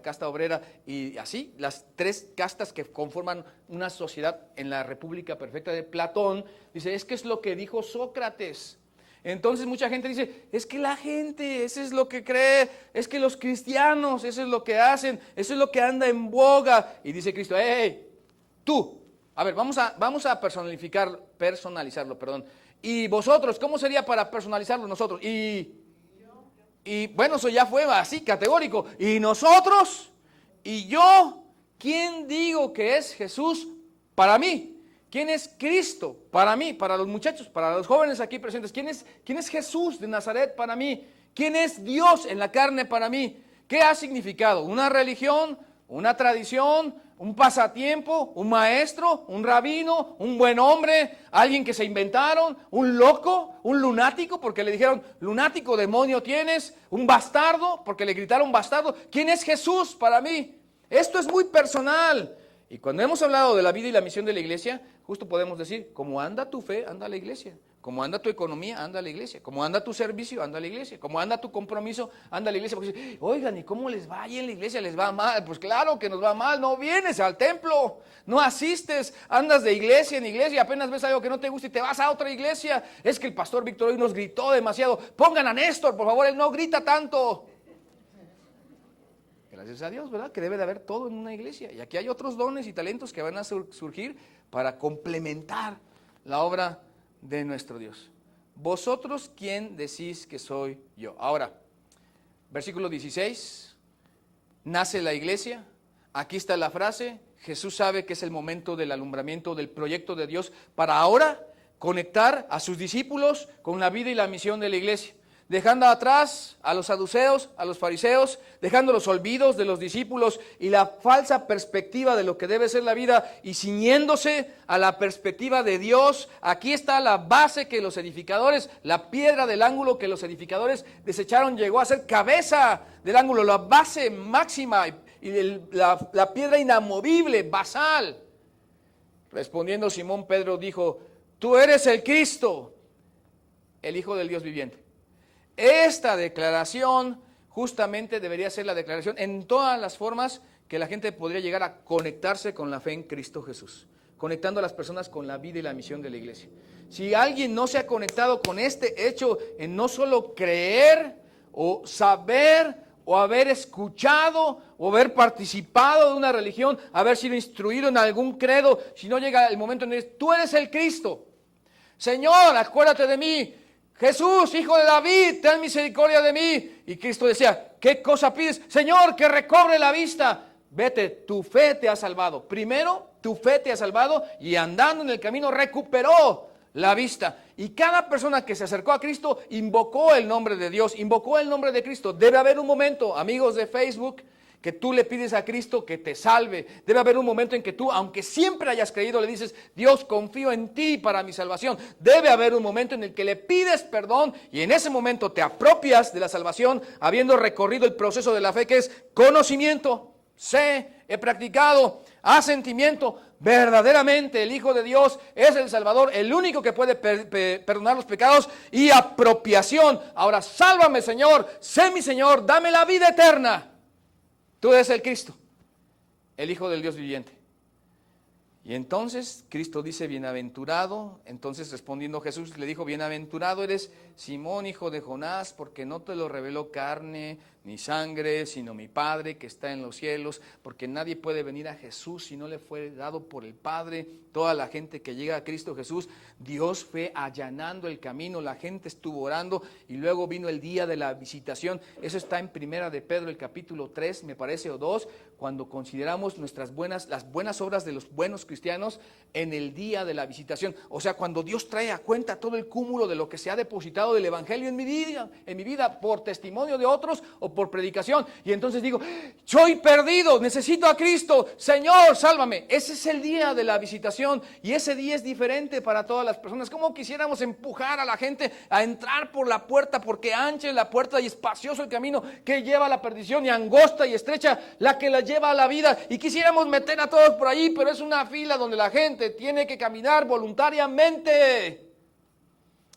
casta obrera y así, las tres castas que conforman una sociedad en la república perfecta de Platón, dice, es que es lo que dijo Sócrates. Entonces mucha gente dice, es que la gente, eso es lo que cree, es que los cristianos, eso es lo que hacen, eso es lo que anda en boga. Y dice Cristo, tú, a ver, vamos a personalizarlo. Y vosotros, ¿cómo sería para personalizarlo nosotros? Y bueno, eso ya fue así, categórico. Y nosotros, y yo, ¿quién digo que es Jesús para mí? ¿Quién es Cristo para mí, para los muchachos, para los jóvenes aquí presentes? ¿Quién es Jesús de Nazaret para mí? ¿Quién es Dios en la carne para mí? ¿Qué ha significado? ¿Una religión? ¿Una tradición? ¿Un pasatiempo? ¿Un maestro? ¿Un rabino? ¿Un buen hombre? ¿Alguien que se inventaron? ¿Un loco? ¿Un lunático? Porque le dijeron, lunático, demonio tienes. ¿Un bastardo? Porque le gritaron bastardo. ¿Quién es Jesús para mí? Esto es muy personal. Y cuando hemos hablado de la vida y la misión de la iglesia, justo podemos decir, como anda tu fe, anda a la iglesia. Como anda tu economía, anda a la iglesia. Como anda tu servicio, anda a la iglesia. Como anda tu compromiso, anda a la iglesia. Porque dice, oigan, ¿y cómo les va ahí en la iglesia? ¿Les va mal? Pues claro que nos va mal. No vienes al templo, no asistes, andas de iglesia en iglesia, apenas ves algo que no te gusta y te vas a otra iglesia. Es que el pastor Víctor hoy nos gritó demasiado. Pongan a Néstor, por favor, él no grita tanto. Gracias a Dios, ¿verdad? Que debe de haber todo en una iglesia. Y aquí hay otros dones y talentos que van a surgir para complementar la obra de nuestro Dios. ¿Vosotros quién decís que soy yo? Ahora, versículo 16, nace la iglesia. Aquí está la frase, Jesús sabe que es el momento del alumbramiento del proyecto de Dios para ahora conectar a sus discípulos con la vida y la misión de la iglesia. Dejando atrás a los saduceos, a los fariseos, dejando los olvidos de los discípulos y la falsa perspectiva de lo que debe ser la vida y ciñéndose a la perspectiva de Dios. Aquí está la base que los edificadores, la piedra del ángulo que los edificadores desecharon, llegó a ser cabeza del ángulo, la base máxima y la piedra inamovible, basal. Respondiendo Simón Pedro dijo, tú eres el Cristo, el Hijo del Dios viviente. Esta declaración justamente debería ser la declaración en todas las formas que la gente podría llegar a conectarse con la fe en Cristo Jesús, conectando a las personas con la vida y la misión de la iglesia. Si alguien no se ha conectado con este hecho en no solo creer o saber o haber escuchado o haber participado de una religión, haber sido instruido en algún credo, si no llega el momento en el que tú eres el Cristo, Señor, acuérdate de mí, Jesús, hijo de David, ten misericordia de mí. Y Cristo decía, ¿qué cosa pides? Señor, que recobre la vista. Vete, tu fe te ha salvado. Primero, tu fe te ha salvado y andando en el camino recuperó la vista. Y cada persona que se acercó a Cristo invocó el nombre de Dios, invocó el nombre de Cristo. Debe haber un momento, amigos de Facebook, que tú le pides a Cristo que te salve. Debe haber un momento en que tú, aunque siempre hayas creído, le dices, Dios, confío en ti para mi salvación. Debe haber un momento en el que le pides perdón y en ese momento te apropias de la salvación, habiendo recorrido el proceso de la fe que es conocimiento, sé, he practicado, asentimiento. Verdaderamente el Hijo de Dios es el Salvador, el único que puede perdonar los pecados, y apropiación. Ahora, sálvame, Señor, sé mi Señor, dame la vida eterna. Tú eres el Cristo, el Hijo del Dios viviente. Y entonces Cristo dice, bienaventurado. Entonces respondiendo Jesús le dijo, bienaventurado eres Simón, hijo de Jonás, porque no te lo reveló carne ni sangre, sino mi Padre que está en los cielos. Porque nadie puede venir a Jesús si no le fue dado por el Padre. Toda la gente que llega a Cristo Jesús, Dios fue allanando el camino, la gente estuvo orando y luego vino el día de la visitación. Eso está en Primera de Pedro, el capítulo 3, me parece, o 2, cuando consideramos las buenas obras de los buenos cristianos en el día de la visitación. O sea, cuando Dios trae a cuenta todo el cúmulo de lo que se ha depositado del Evangelio en mi vida por testimonio de otros o por predicación. Y entonces digo, soy perdido, necesito a Cristo, Señor, sálvame. Ese es el día de la visitación y ese día es diferente para todas las personas. Como quisiéramos empujar a la gente a entrar por la puerta, porque ancha es la puerta y espacioso el camino que lleva a la perdición, y angosta y estrecha la que la lleva a la vida. Y quisiéramos meter a todos por ahí, pero es una fila donde la gente tiene que caminar voluntariamente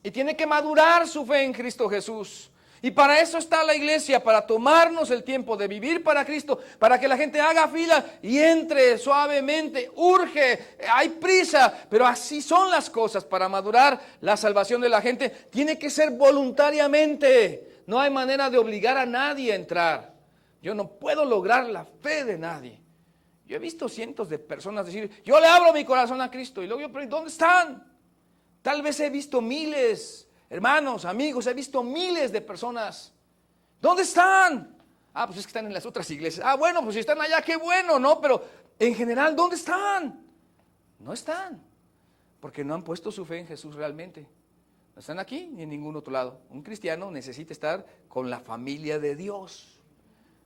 y tiene que madurar su fe en Cristo Jesús. Y para eso está la iglesia, para tomarnos el tiempo de vivir para Cristo, para que la gente haga fila y entre suavemente. Urge, hay prisa, pero así son las cosas. Para madurar la salvación de la gente tiene que ser voluntariamente. No hay manera de obligar a nadie a entrar. Yo no puedo lograr la fe de nadie. Yo he visto cientos de personas decir, yo le abro mi corazón a Cristo, y luego yo pregunto, ¿dónde están? Tal vez he visto miles, hermanos, amigos, he visto miles de personas. ¿Dónde están? Ah, pues es que están en las otras iglesias. Ah, bueno, pues si están allá, qué bueno, ¿no? Pero en general, ¿dónde están? No están, porque no han puesto su fe en Jesús realmente. No están aquí ni en ningún otro lado. Un cristiano necesita estar con la familia de Dios.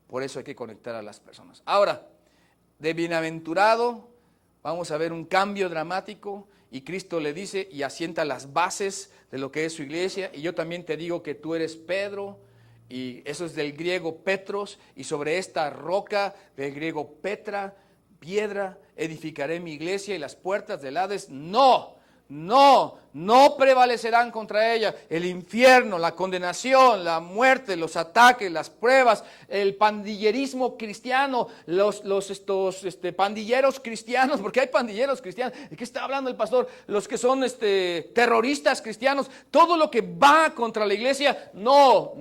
Por eso hay que conectar a las personas. Ahora, de bienaventurado, vamos a ver un cambio dramático y Cristo le dice y asienta las bases de lo que es su iglesia. Y yo también te digo que tú eres Pedro, y eso es del griego Petros, y sobre esta roca del griego Petra, piedra, edificaré mi iglesia y las puertas del Hades no prevalecerán contra ella. El infierno, la condenación, la muerte, los ataques, las pruebas, el pandillerismo cristiano, los pandilleros cristianos, porque hay pandilleros cristianos. ¿De qué está hablando el pastor? Los que son terroristas cristianos, todo lo que va contra la iglesia, no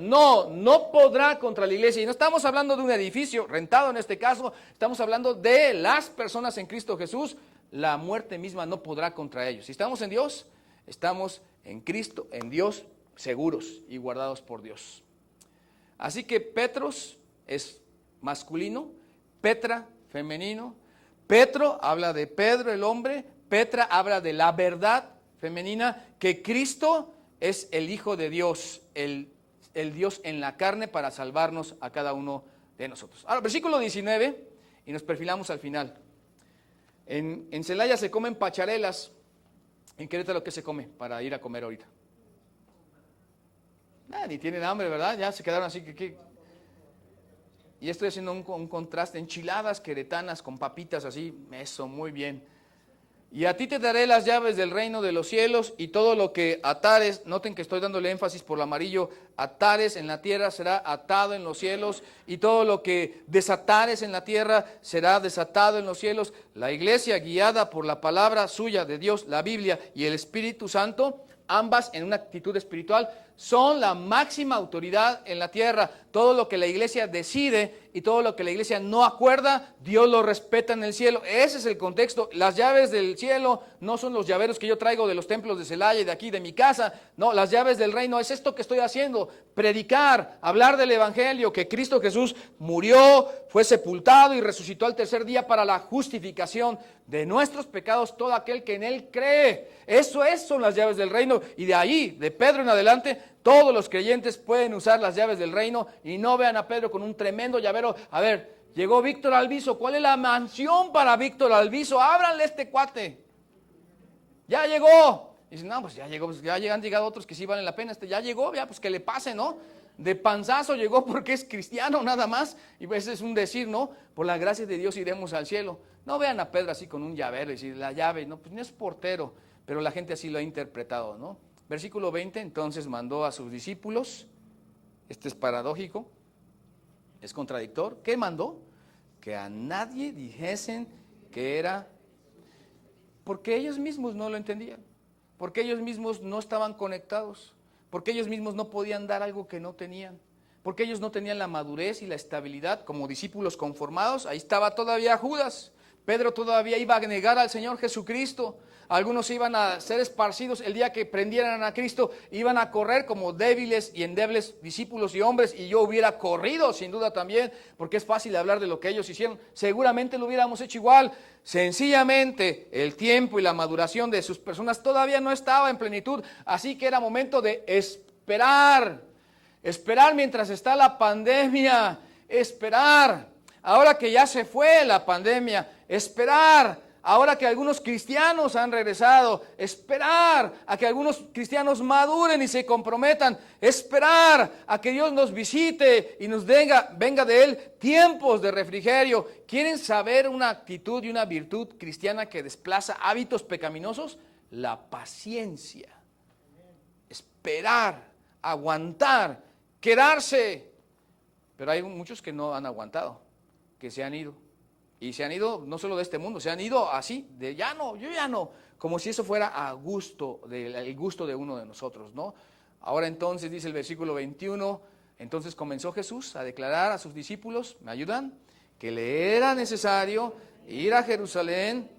podrá contra la iglesia. Y no estamos hablando de un edificio rentado en este caso, estamos hablando de las personas en Cristo Jesús. La muerte misma no podrá contra ellos. Si estamos en Dios, estamos en Cristo, en Dios, seguros y guardados por Dios. Así que Petros es masculino, Petra femenino. Petro habla de Pedro el hombre, Petra habla de la verdad femenina, que Cristo es el Hijo de Dios, el Dios en la carne para salvarnos a cada uno de nosotros. Ahora, versículo 19, y nos perfilamos al final. En Celaya se comen pacharelas. En Querétaro, ¿qué se come para ir a comer ahorita? Ni tienen hambre, ¿verdad? Ya se quedaron así que... Y estoy haciendo un contraste, enchiladas queretanas con papitas así, eso, muy bien. Y a ti te daré las llaves del reino de los cielos, y todo lo que atares, noten que estoy dándole énfasis por lo amarillo, atares en la tierra será atado en los cielos, y todo lo que desatares en la tierra será desatado en los cielos. La iglesia, guiada por la palabra suya de Dios, la Biblia y el Espíritu Santo, ambas en una actitud espiritual, son la máxima autoridad en la tierra. Todo lo que la iglesia decide y todo lo que la iglesia no acuerda, Dios lo respeta en el cielo. Ese es el contexto. Las llaves del cielo no son los llaveros que yo traigo de los templos de Celaya y de aquí, de mi casa. No, las llaves del reino es esto que estoy haciendo. Predicar, hablar del evangelio, que Cristo Jesús murió, fue sepultado y resucitó al tercer día para la justificación de nuestros pecados, todo aquel que en él cree. Eso son las llaves del reino. Y de ahí, de Pedro en adelante, todos los creyentes pueden usar las llaves del reino, y no vean a Pedro con un tremendo llavero. A ver, llegó Víctor Alviso. ¿Cuál es la mansión para Víctor Alviso? Ábranle este cuate. Ya llegó. Y dicen, no, pues ya llegó, pues ya han llegado otros que sí valen la pena. Ya llegó, ya pues que le pase, ¿no? De panzazo llegó porque es cristiano nada más. Y pues es un decir, ¿no? Por la gracia de Dios iremos al cielo. No vean a Pedro así con un llavero y decir, la llave, no, pues no es portero. Pero la gente así lo ha interpretado, ¿no? Versículo 20, entonces mandó a sus discípulos. Este es paradójico, es contradictor. ¿Qué mandó? Que a nadie dijesen que era, porque ellos mismos no lo entendían, porque ellos mismos no estaban conectados, porque ellos mismos no podían dar algo que no tenían, porque ellos no tenían la madurez y la estabilidad como discípulos conformados. Ahí estaba todavía Judas. Pedro todavía iba a negar al Señor Jesucristo. Algunos iban a ser esparcidos el día que prendieran a Cristo, iban a correr como débiles y endebles discípulos y hombres, y yo hubiera corrido sin duda también, porque es fácil hablar de lo que ellos hicieron. Seguramente lo hubiéramos hecho igual. Sencillamente el tiempo y la maduración de sus personas todavía no estaba en plenitud, así que era momento de esperar mientras está la pandemia, esperar. Ahora que ya se fue la pandemia, esperar. Ahora que algunos cristianos han regresado, esperar a que algunos cristianos maduren y se comprometan, esperar a que Dios nos visite y nos venga de Él tiempos de refrigerio. ¿Quieren saber una actitud y una virtud cristiana que desplaza hábitos pecaminosos? La paciencia, esperar, aguantar, quedarse. Pero hay muchos que no han aguantado, que se han ido. Y se han ido no solo de este mundo, se han ido así, de ya no, yo ya no, como si eso fuera a gusto, el gusto de uno de nosotros, ¿no? Ahora entonces dice el versículo 21, entonces comenzó Jesús a declarar a sus discípulos, ¿me ayudan? Que le era necesario ir a Jerusalén.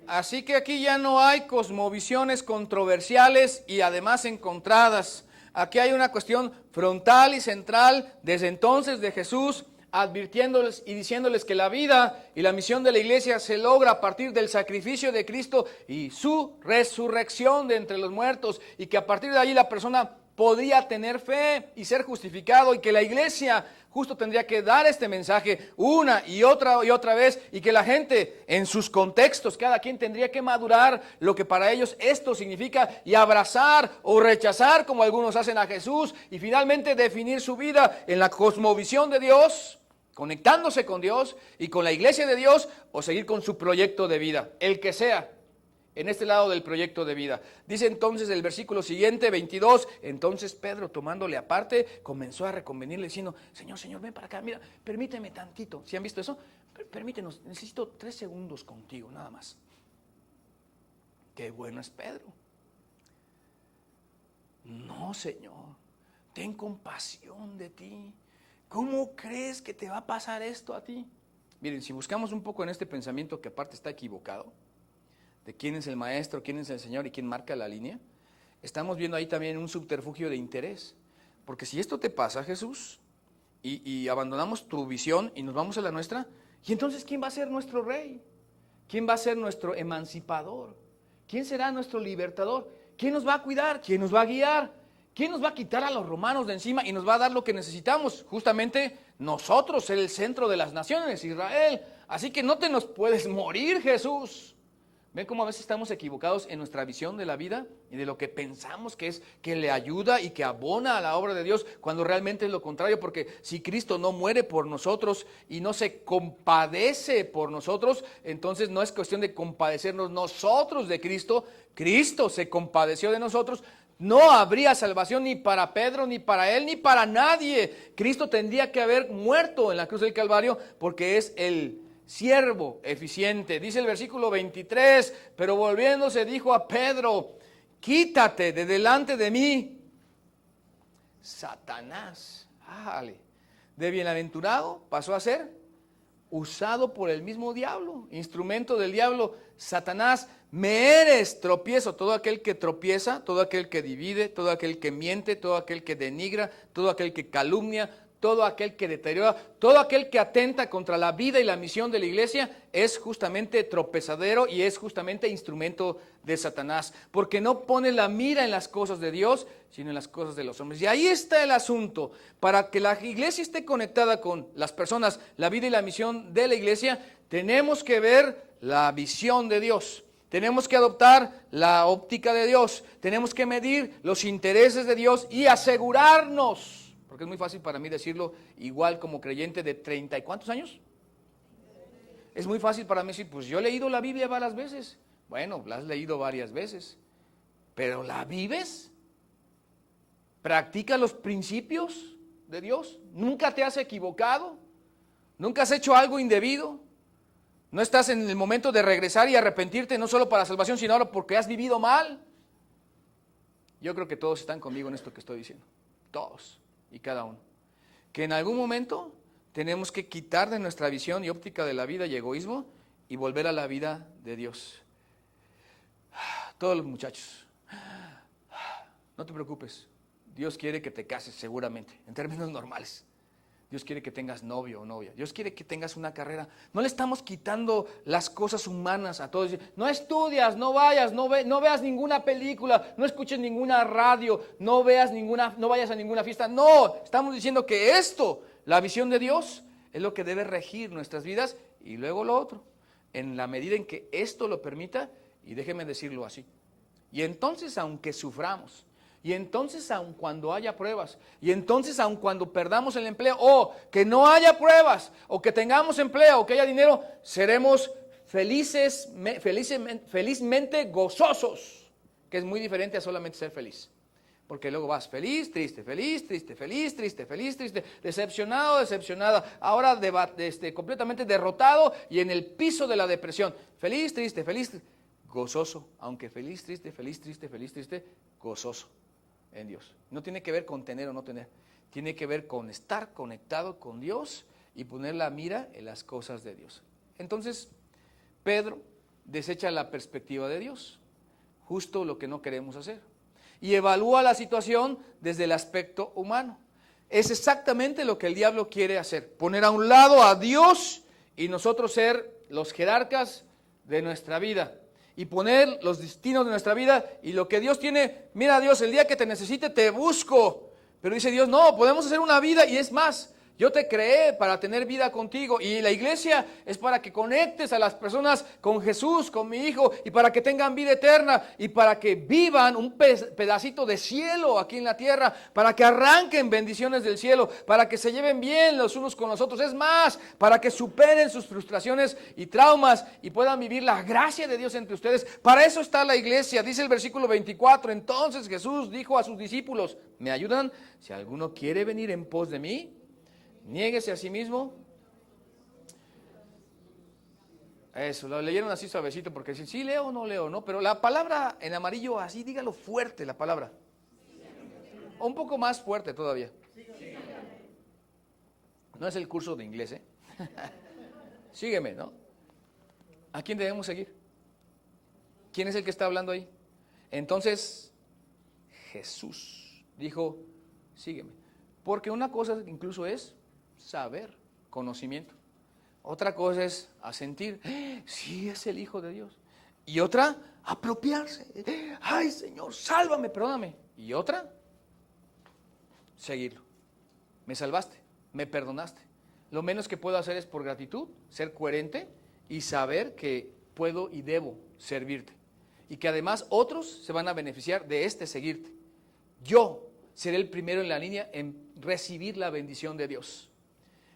Así que aquí ya no hay cosmovisiones controversiales y además encontradas. Aquí hay una cuestión frontal y central desde entonces de Jesús advirtiéndoles y diciéndoles que la vida y la misión de la iglesia se logra a partir del sacrificio de Cristo y su resurrección de entre los muertos, y que a partir de ahí la persona podría tener fe y ser justificado, y que la iglesia justo tendría que dar este mensaje una y otra vez, y que la gente en sus contextos, cada quien tendría que madurar lo que para ellos esto significa y abrazar o rechazar, como algunos hacen, a Jesús, y finalmente definir su vida en la cosmovisión de Dios, conectándose con Dios y con la iglesia de Dios, o seguir con su proyecto de vida, el que sea. En este lado del proyecto de vida. Dice entonces el versículo siguiente, 22, entonces Pedro, tomándole aparte, comenzó a reconvenirle diciendo, Señor, ven para acá, mira, permíteme tantito. ¿Sí han visto eso? Permítenos, necesito 3 segundos contigo, nada más. Qué bueno es Pedro. No, Señor, ten compasión de ti. ¿Cómo crees que te va a pasar esto a ti? Miren, si buscamos un poco en este pensamiento que aparte está equivocado, de quién es el maestro, quién es el Señor y quién marca la línea, estamos viendo ahí también un subterfugio de interés. Porque si esto te pasa, Jesús, y abandonamos tu visión y nos vamos a la nuestra, ¿y entonces quién va a ser nuestro rey? ¿Quién va a ser nuestro emancipador? ¿Quién será nuestro libertador? ¿Quién nos va a cuidar? ¿Quién nos va a guiar? ¿Quién nos va a quitar a los romanos de encima y nos va a dar lo que necesitamos? Justamente nosotros, ser el centro de las naciones, Israel. Así que no te nos puedes morir, Jesús. ¿Ven cómo a veces estamos equivocados en nuestra visión de la vida y de lo que pensamos que es, que le ayuda y que abona a la obra de Dios, cuando realmente es lo contrario? Porque si Cristo no muere por nosotros y no se compadece por nosotros, entonces no es cuestión de compadecernos nosotros de Cristo. Cristo se compadeció de nosotros. No habría salvación ni para Pedro, ni para él, ni para nadie. Cristo tendría que haber muerto en la cruz del Calvario, porque es el siervo eficiente. Dice el versículo 23, pero volviéndose dijo a Pedro, quítate de delante de mí, Satanás. De bienaventurado pasó a ser usado por el mismo diablo, instrumento del diablo. Satanás, me eres tropiezo. Todo aquel que tropieza, todo aquel que divide, todo aquel que miente, todo aquel que denigra, todo aquel que calumnia, todo aquel que deteriora, todo aquel que atenta contra la vida y la misión de la iglesia, es justamente tropezadero y es justamente instrumento de Satanás, porque no pone la mira en las cosas de Dios, sino en las cosas de los hombres. Y ahí está el asunto. Para que la iglesia esté conectada con las personas, la vida y la misión de la iglesia, tenemos que ver la visión de Dios. Tenemos que adoptar la óptica de Dios. Tenemos que medir los intereses de Dios y asegurarnos. Porque es muy fácil para mí decirlo, igual como creyente de 30 y ¿cuántos años? Es muy fácil para mí decir, pues yo he leído la Biblia varias veces. Bueno, la has leído varias veces, pero ¿la vives? ¿Practicas los principios de Dios? ¿Nunca te has equivocado? ¿Nunca has hecho algo indebido? ¿No estás en el momento de regresar y arrepentirte, no solo para salvación, sino ahora porque has vivido mal? Yo creo que todos están conmigo en esto que estoy diciendo. Todos y cada uno. Que en algún momento tenemos que quitar de nuestra visión y óptica de la vida y egoísmo y volver a la vida de Dios. Todos los muchachos, no te preocupes. Dios quiere que te cases seguramente, en términos normales. Dios quiere que tengas novio o novia. Dios quiere que tengas una carrera. No le estamos quitando las cosas humanas a todos. No estudias, no vayas, no veas ninguna película, no escuches ninguna radio, no vayas a ninguna fiesta. No, estamos diciendo que esto, la visión de Dios, es lo que debe regir nuestras vidas, y luego lo otro, en la medida en que esto lo permita, y déjeme decirlo así. Y entonces, aunque suframos, y entonces aun cuando haya pruebas, y entonces aun cuando perdamos el empleo, o que no haya pruebas, o que tengamos empleo, o que haya dinero, seremos felizmente gozosos, que es muy diferente a solamente ser feliz. Porque luego vas feliz, triste, feliz, triste, feliz, triste, feliz, triste, decepcionado, decepcionada, ahora completamente derrotado y en el piso de la depresión. Feliz, triste, gozoso, aunque feliz, triste, gozoso en Dios. No tiene que ver con tener o no tener, tiene que ver con estar conectado con Dios y poner la mira en las cosas de Dios. Entonces, Pedro desecha la perspectiva de Dios, justo lo que no queremos hacer, y evalúa la situación desde el aspecto humano. es exactamente lo que el diablo quiere hacer. Poner a un lado a Dios y nosotros ser los jerarcas de nuestra vida. Y poner los destinos de nuestra vida y lo que Dios tiene. Mira, Dios, el día que te necesite te busco. Pero dice Dios, no, podemos hacer una vida y es más. Yo te creé para tener vida contigo y la iglesia es para que conectes a las personas con Jesús, con mi Hijo, y para que tengan vida eterna y para que vivan un pedacito de cielo aquí en la tierra, para que arranquen bendiciones del cielo, para que se lleven bien los unos con los otros. Es más, para que superen sus frustraciones y traumas y puedan vivir la gracia de Dios entre ustedes. Para eso está la iglesia. Dice el versículo 24, entonces Jesús dijo a sus discípulos, ¿me ayudan? Si alguno quiere venir en pos de mí, niéguese a sí mismo. Eso, lo leyeron así suavecito porque dicen, sí leo o no leo, ¿no? Pero la palabra en amarillo así, dígalo fuerte la palabra. O un poco más fuerte todavía. No es el curso de inglés, ¿eh? Sígueme, ¿no? ¿A quién debemos seguir? ¿Quién es el que está hablando ahí? Entonces, Jesús dijo, sígueme. Porque una cosa incluso es saber, conocimiento. Otra cosa es asentir, sí es el Hijo de Dios. Y otra, apropiarse. Ay, Señor, sálvame, perdóname. Y otra, seguirlo. Me salvaste, me perdonaste. Lo menos que puedo hacer es por gratitud, ser coherente y saber que puedo y debo servirte. Y que además otros se van a beneficiar de seguirte. Yo seré el primero en la línea en recibir la bendición de Dios.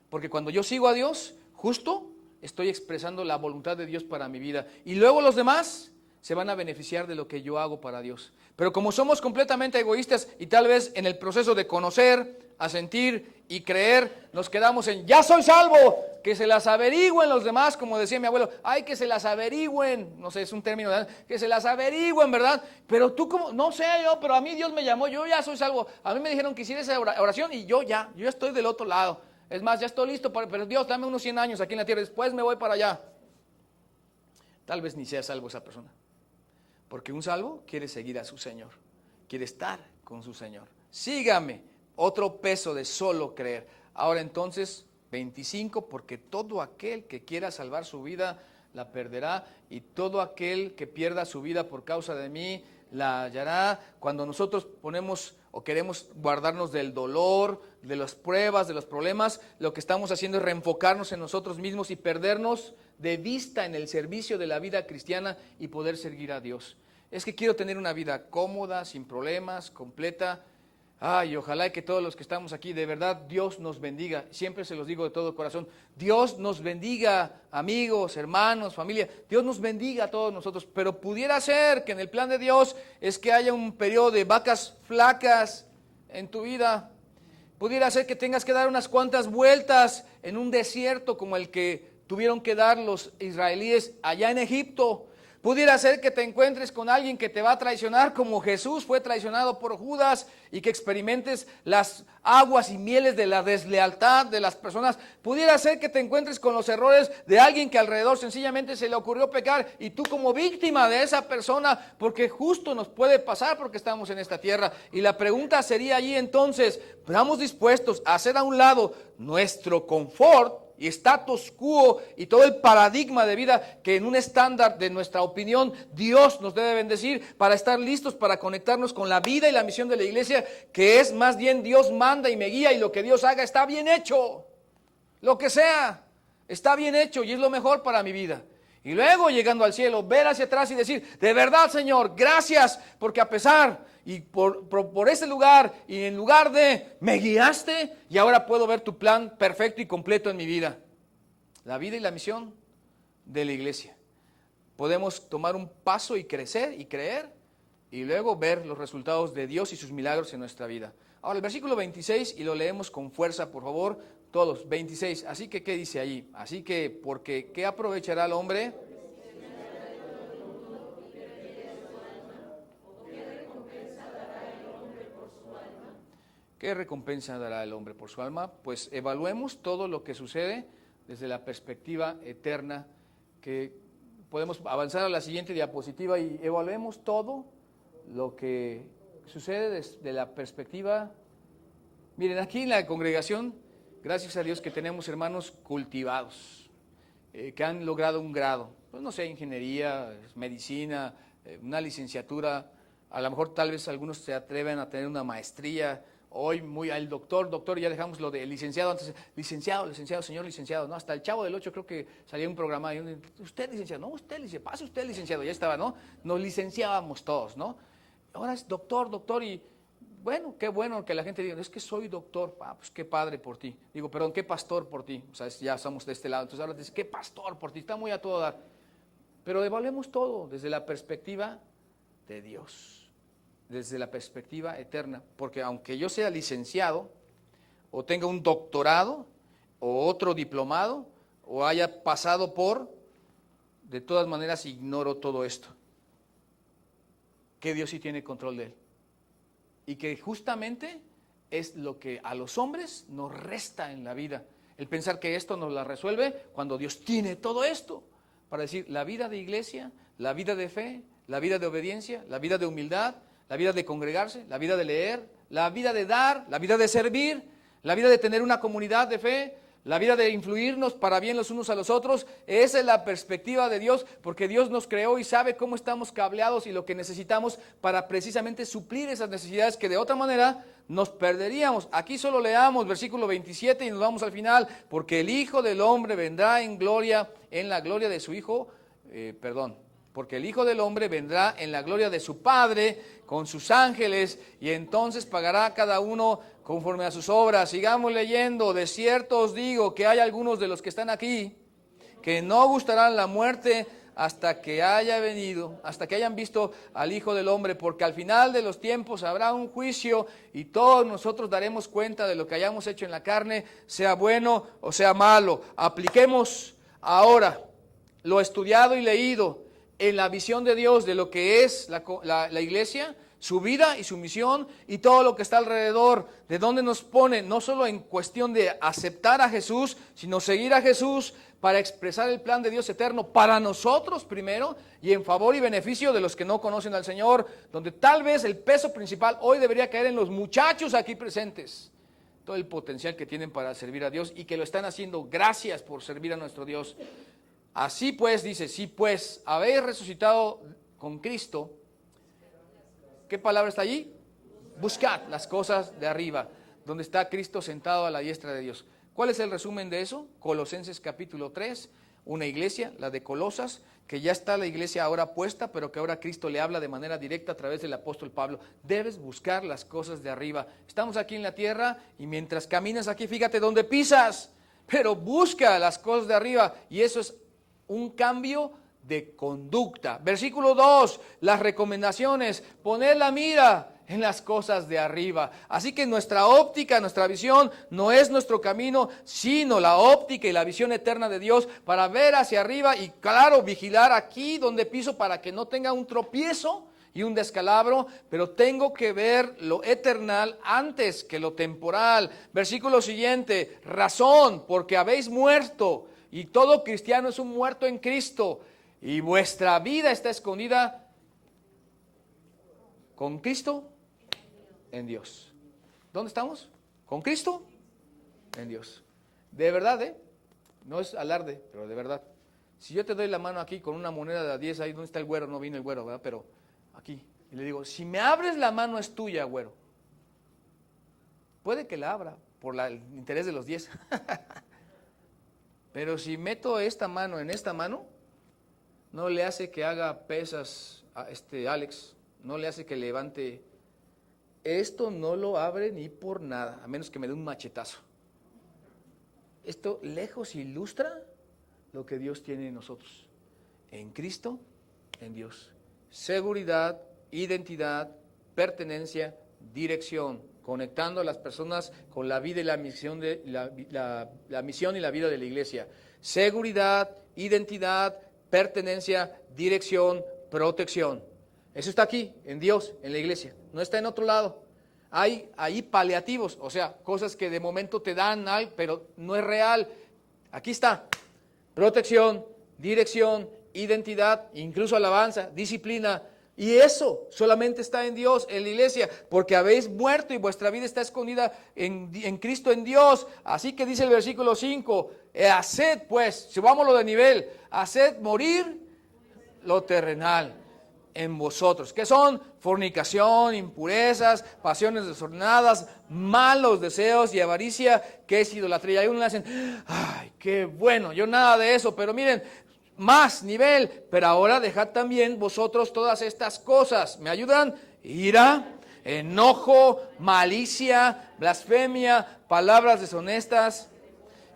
Porque cuando yo sigo a Dios, justo estoy expresando la voluntad de Dios para mi vida. Y luego los demás se van a beneficiar de lo que yo hago para Dios. Pero como somos completamente egoístas y tal vez en el proceso de conocer, asentir y creer, nos quedamos en, ya soy salvo, que se las averigüen los demás, como decía mi abuelo, ay, que se las averigüen, no sé, es un término, ¿verdad? Que se las averigüen, ¿verdad? Pero tú como, no sé yo, pero a mí Dios me llamó, yo ya soy salvo, a mí me dijeron que hiciera esa oración y yo estoy del otro lado, es más, ya estoy listo, pero Dios, dame unos 100 años aquí en la tierra, después me voy para allá. Tal vez ni sea salvo esa persona, porque un salvo quiere seguir a su Señor, quiere estar con su Señor. Sígame, otro peso de solo creer. Ahora entonces, 25, porque todo aquel que quiera salvar su vida la perderá, y todo aquel que pierda su vida por causa de mí la hallará. Cuando nosotros ponemos o queremos guardarnos del dolor, de las pruebas, de los problemas, lo que estamos haciendo es reenfocarnos en nosotros mismos y perdernos de vista en el servicio de la vida cristiana y poder servir a Dios. Es que quiero tener una vida cómoda, sin problemas, completa. Ay, ojalá que todos los que estamos aquí, de verdad, Dios nos bendiga. Siempre se los digo de todo corazón. Dios nos bendiga, amigos, hermanos, familia. Dios nos bendiga a todos nosotros. Pero pudiera ser que en el plan de Dios es que haya un periodo de vacas flacas en tu vida. Pudiera ser que tengas que dar unas cuantas vueltas en un desierto como el que tuvieron que dar los israelíes allá en Egipto. Pudiera ser que te encuentres con alguien que te va a traicionar como Jesús fue traicionado por Judas y que experimentes las aguas y mieles de la deslealtad de las personas. Pudiera ser que te encuentres con los errores de alguien que alrededor sencillamente se le ocurrió pecar y tú como víctima de esa persona, porque justo nos puede pasar porque estamos en esta tierra. Y la pregunta sería allí entonces, ¿estamos dispuestos a hacer a un lado nuestro confort y status quo y todo el paradigma de vida que en un estándar de nuestra opinión Dios nos debe bendecir para estar listos para conectarnos con la vida y la misión de la iglesia, que es más bien Dios manda y me guía y lo que Dios haga está bien hecho, lo que sea está bien hecho y es lo mejor para mi vida? Y luego llegando al cielo, ver hacia atrás y decir, de verdad Señor, gracias, porque a pesar y por ese lugar y en lugar de, me guiaste y ahora puedo ver tu plan perfecto y completo en mi vida. La vida y la misión de la iglesia. Podemos tomar un paso y crecer y creer y luego ver los resultados de Dios y sus milagros en nuestra vida. Ahora el versículo 26 y lo leemos con fuerza, por favor, todos, 26. Así que, ¿qué dice allí? Así que, porque ¿qué aprovechará el hombre? ¿Qué recompensa dará el hombre por su alma? Pues evaluemos todo lo que sucede desde la perspectiva eterna, que podemos avanzar a la siguiente diapositiva y evaluemos todo lo que sucede desde la perspectiva Miren, aquí en la congregación, gracias a Dios que tenemos hermanos cultivados, que han logrado un grado, pues no sé, ingeniería, medicina, una licenciatura, a lo mejor tal vez algunos se atreven a tener una maestría. Hoy muy al doctor, ya dejamos lo de licenciado, antes licenciado, señor licenciado, ¿no? Hasta el Chavo del Ocho creo que salía un programa, y usted licenciado, no, usted licenciado, pase usted licenciado, ya estaba, ¿no? Nos licenciábamos todos, ¿no? Ahora es doctor, y bueno, qué bueno que la gente diga, es que soy doctor, pues qué padre por ti. Digo, perdón, qué pastor por ti, o sea, ya somos de este lado, entonces ahora dice, qué pastor por ti, está muy a todo dar. Pero evaluemos todo desde la perspectiva de Dios, desde la perspectiva eterna, porque aunque yo sea licenciado, o tenga un doctorado, o otro diplomado, o haya pasado por, de todas maneras ignoro todo esto, que Dios sí tiene control de él, y que justamente es lo que a los hombres nos resta en la vida, el pensar que esto nos la resuelve cuando Dios tiene todo esto, para decir, la vida de iglesia, la vida de fe, la vida de obediencia, la vida de humildad, la vida de congregarse, la vida de leer, la vida de dar, la vida de servir, la vida de tener una comunidad de fe, la vida de influirnos para bien los unos a los otros. Esa es la perspectiva de Dios, porque Dios nos creó y sabe cómo estamos cableados y lo que necesitamos para precisamente suplir esas necesidades que de otra manera nos perderíamos. Aquí solo leamos versículo 27 y nos vamos al final, porque el Hijo del Hombre vendrá en gloria, en la gloria de su Hijo, porque el Hijo del Hombre vendrá en la gloria de su Padre con sus ángeles, y entonces pagará a cada uno conforme a sus obras. Sigamos leyendo. De cierto os digo que hay algunos de los que están aquí que no gustarán la muerte hasta que haya venido, hasta que hayan visto al Hijo del Hombre, porque al final de los tiempos habrá un juicio y todos nosotros daremos cuenta de lo que hayamos hecho en la carne, sea bueno o sea malo. Apliquemos ahora lo estudiado y leído en la visión de Dios de lo que es la iglesia, su vida y su misión y todo lo que está alrededor, de donde nos pone, no solo en cuestión de aceptar a Jesús, sino seguir a Jesús para expresar el plan de Dios eterno para nosotros primero y en favor y beneficio de los que no conocen al Señor, donde tal vez el peso principal hoy debería caer en los muchachos aquí presentes, todo el potencial que tienen para servir a Dios y que lo están haciendo. Gracias por servir a nuestro Dios. Así pues, dice, si pues habéis resucitado con Cristo, ¿qué palabra está allí? Buscad las cosas de arriba, donde está Cristo sentado a la diestra de Dios. ¿Cuál es el resumen de eso? Colosenses capítulo 3, una iglesia, la de Colosas, que ya está la iglesia ahora puesta, pero que ahora Cristo le habla de manera directa a través del apóstol Pablo. Debes buscar las cosas de arriba. Estamos aquí en la tierra y mientras caminas aquí, fíjate dónde pisas, pero busca las cosas de arriba, y eso es un cambio de conducta. Versículo 2, las recomendaciones, poner la mira en las cosas de arriba. Así que nuestra óptica, nuestra visión no es nuestro camino, sino la óptica y la visión eterna de Dios para ver hacia arriba y, claro, vigilar aquí donde piso para que no tenga un tropiezo y un descalabro, pero tengo que ver lo eternal antes que lo temporal. Versículo siguiente, razón, porque habéis muerto, y todo cristiano es un muerto en Cristo, y vuestra vida está escondida con Cristo en Dios. ¿Dónde estamos? ¿Con Cristo? En Dios. De verdad, no es alarde, pero de verdad. Si yo te doy la mano aquí con una moneda de 10, ahí donde está el güero, no vino el güero, ¿verdad? Pero aquí, y le digo, si me abres la mano es tuya, güero. Puede que la abra por el interés de los 10. Pero si meto esta mano en esta mano, no le hace que haga pesas a Alex, no le hace que levante. Esto no lo abre ni por nada, a menos que me dé un machetazo. Esto lejos ilustra lo que Dios tiene en nosotros. En Cristo, en Dios. Seguridad, identidad, pertenencia, dirección, conectando a las personas con la vida y la misión de la misión y la vida de la iglesia. Seguridad, identidad, pertenencia, dirección, protección. Eso está aquí, en Dios, en la iglesia. No está en otro lado. Hay ahí paliativos, o sea, cosas que de momento te dan algo, pero no es real. Aquí está. Protección, dirección, identidad, incluso alabanza, disciplina, Y eso solamente está en Dios, en la iglesia, porque habéis muerto y vuestra vida está escondida en Cristo, en Dios. Así que dice el versículo 5, haced pues, subámoslo de nivel, haced morir lo terrenal en vosotros, que son fornicación, impurezas, pasiones desordenadas, malos deseos y avaricia, que es idolatría. Y uno le hacen, ay, qué bueno, yo nada de eso, pero miren, más nivel, pero ahora dejad también vosotros todas estas cosas. ¿Me ayudan? Ira, enojo, malicia, blasfemia, palabras deshonestas.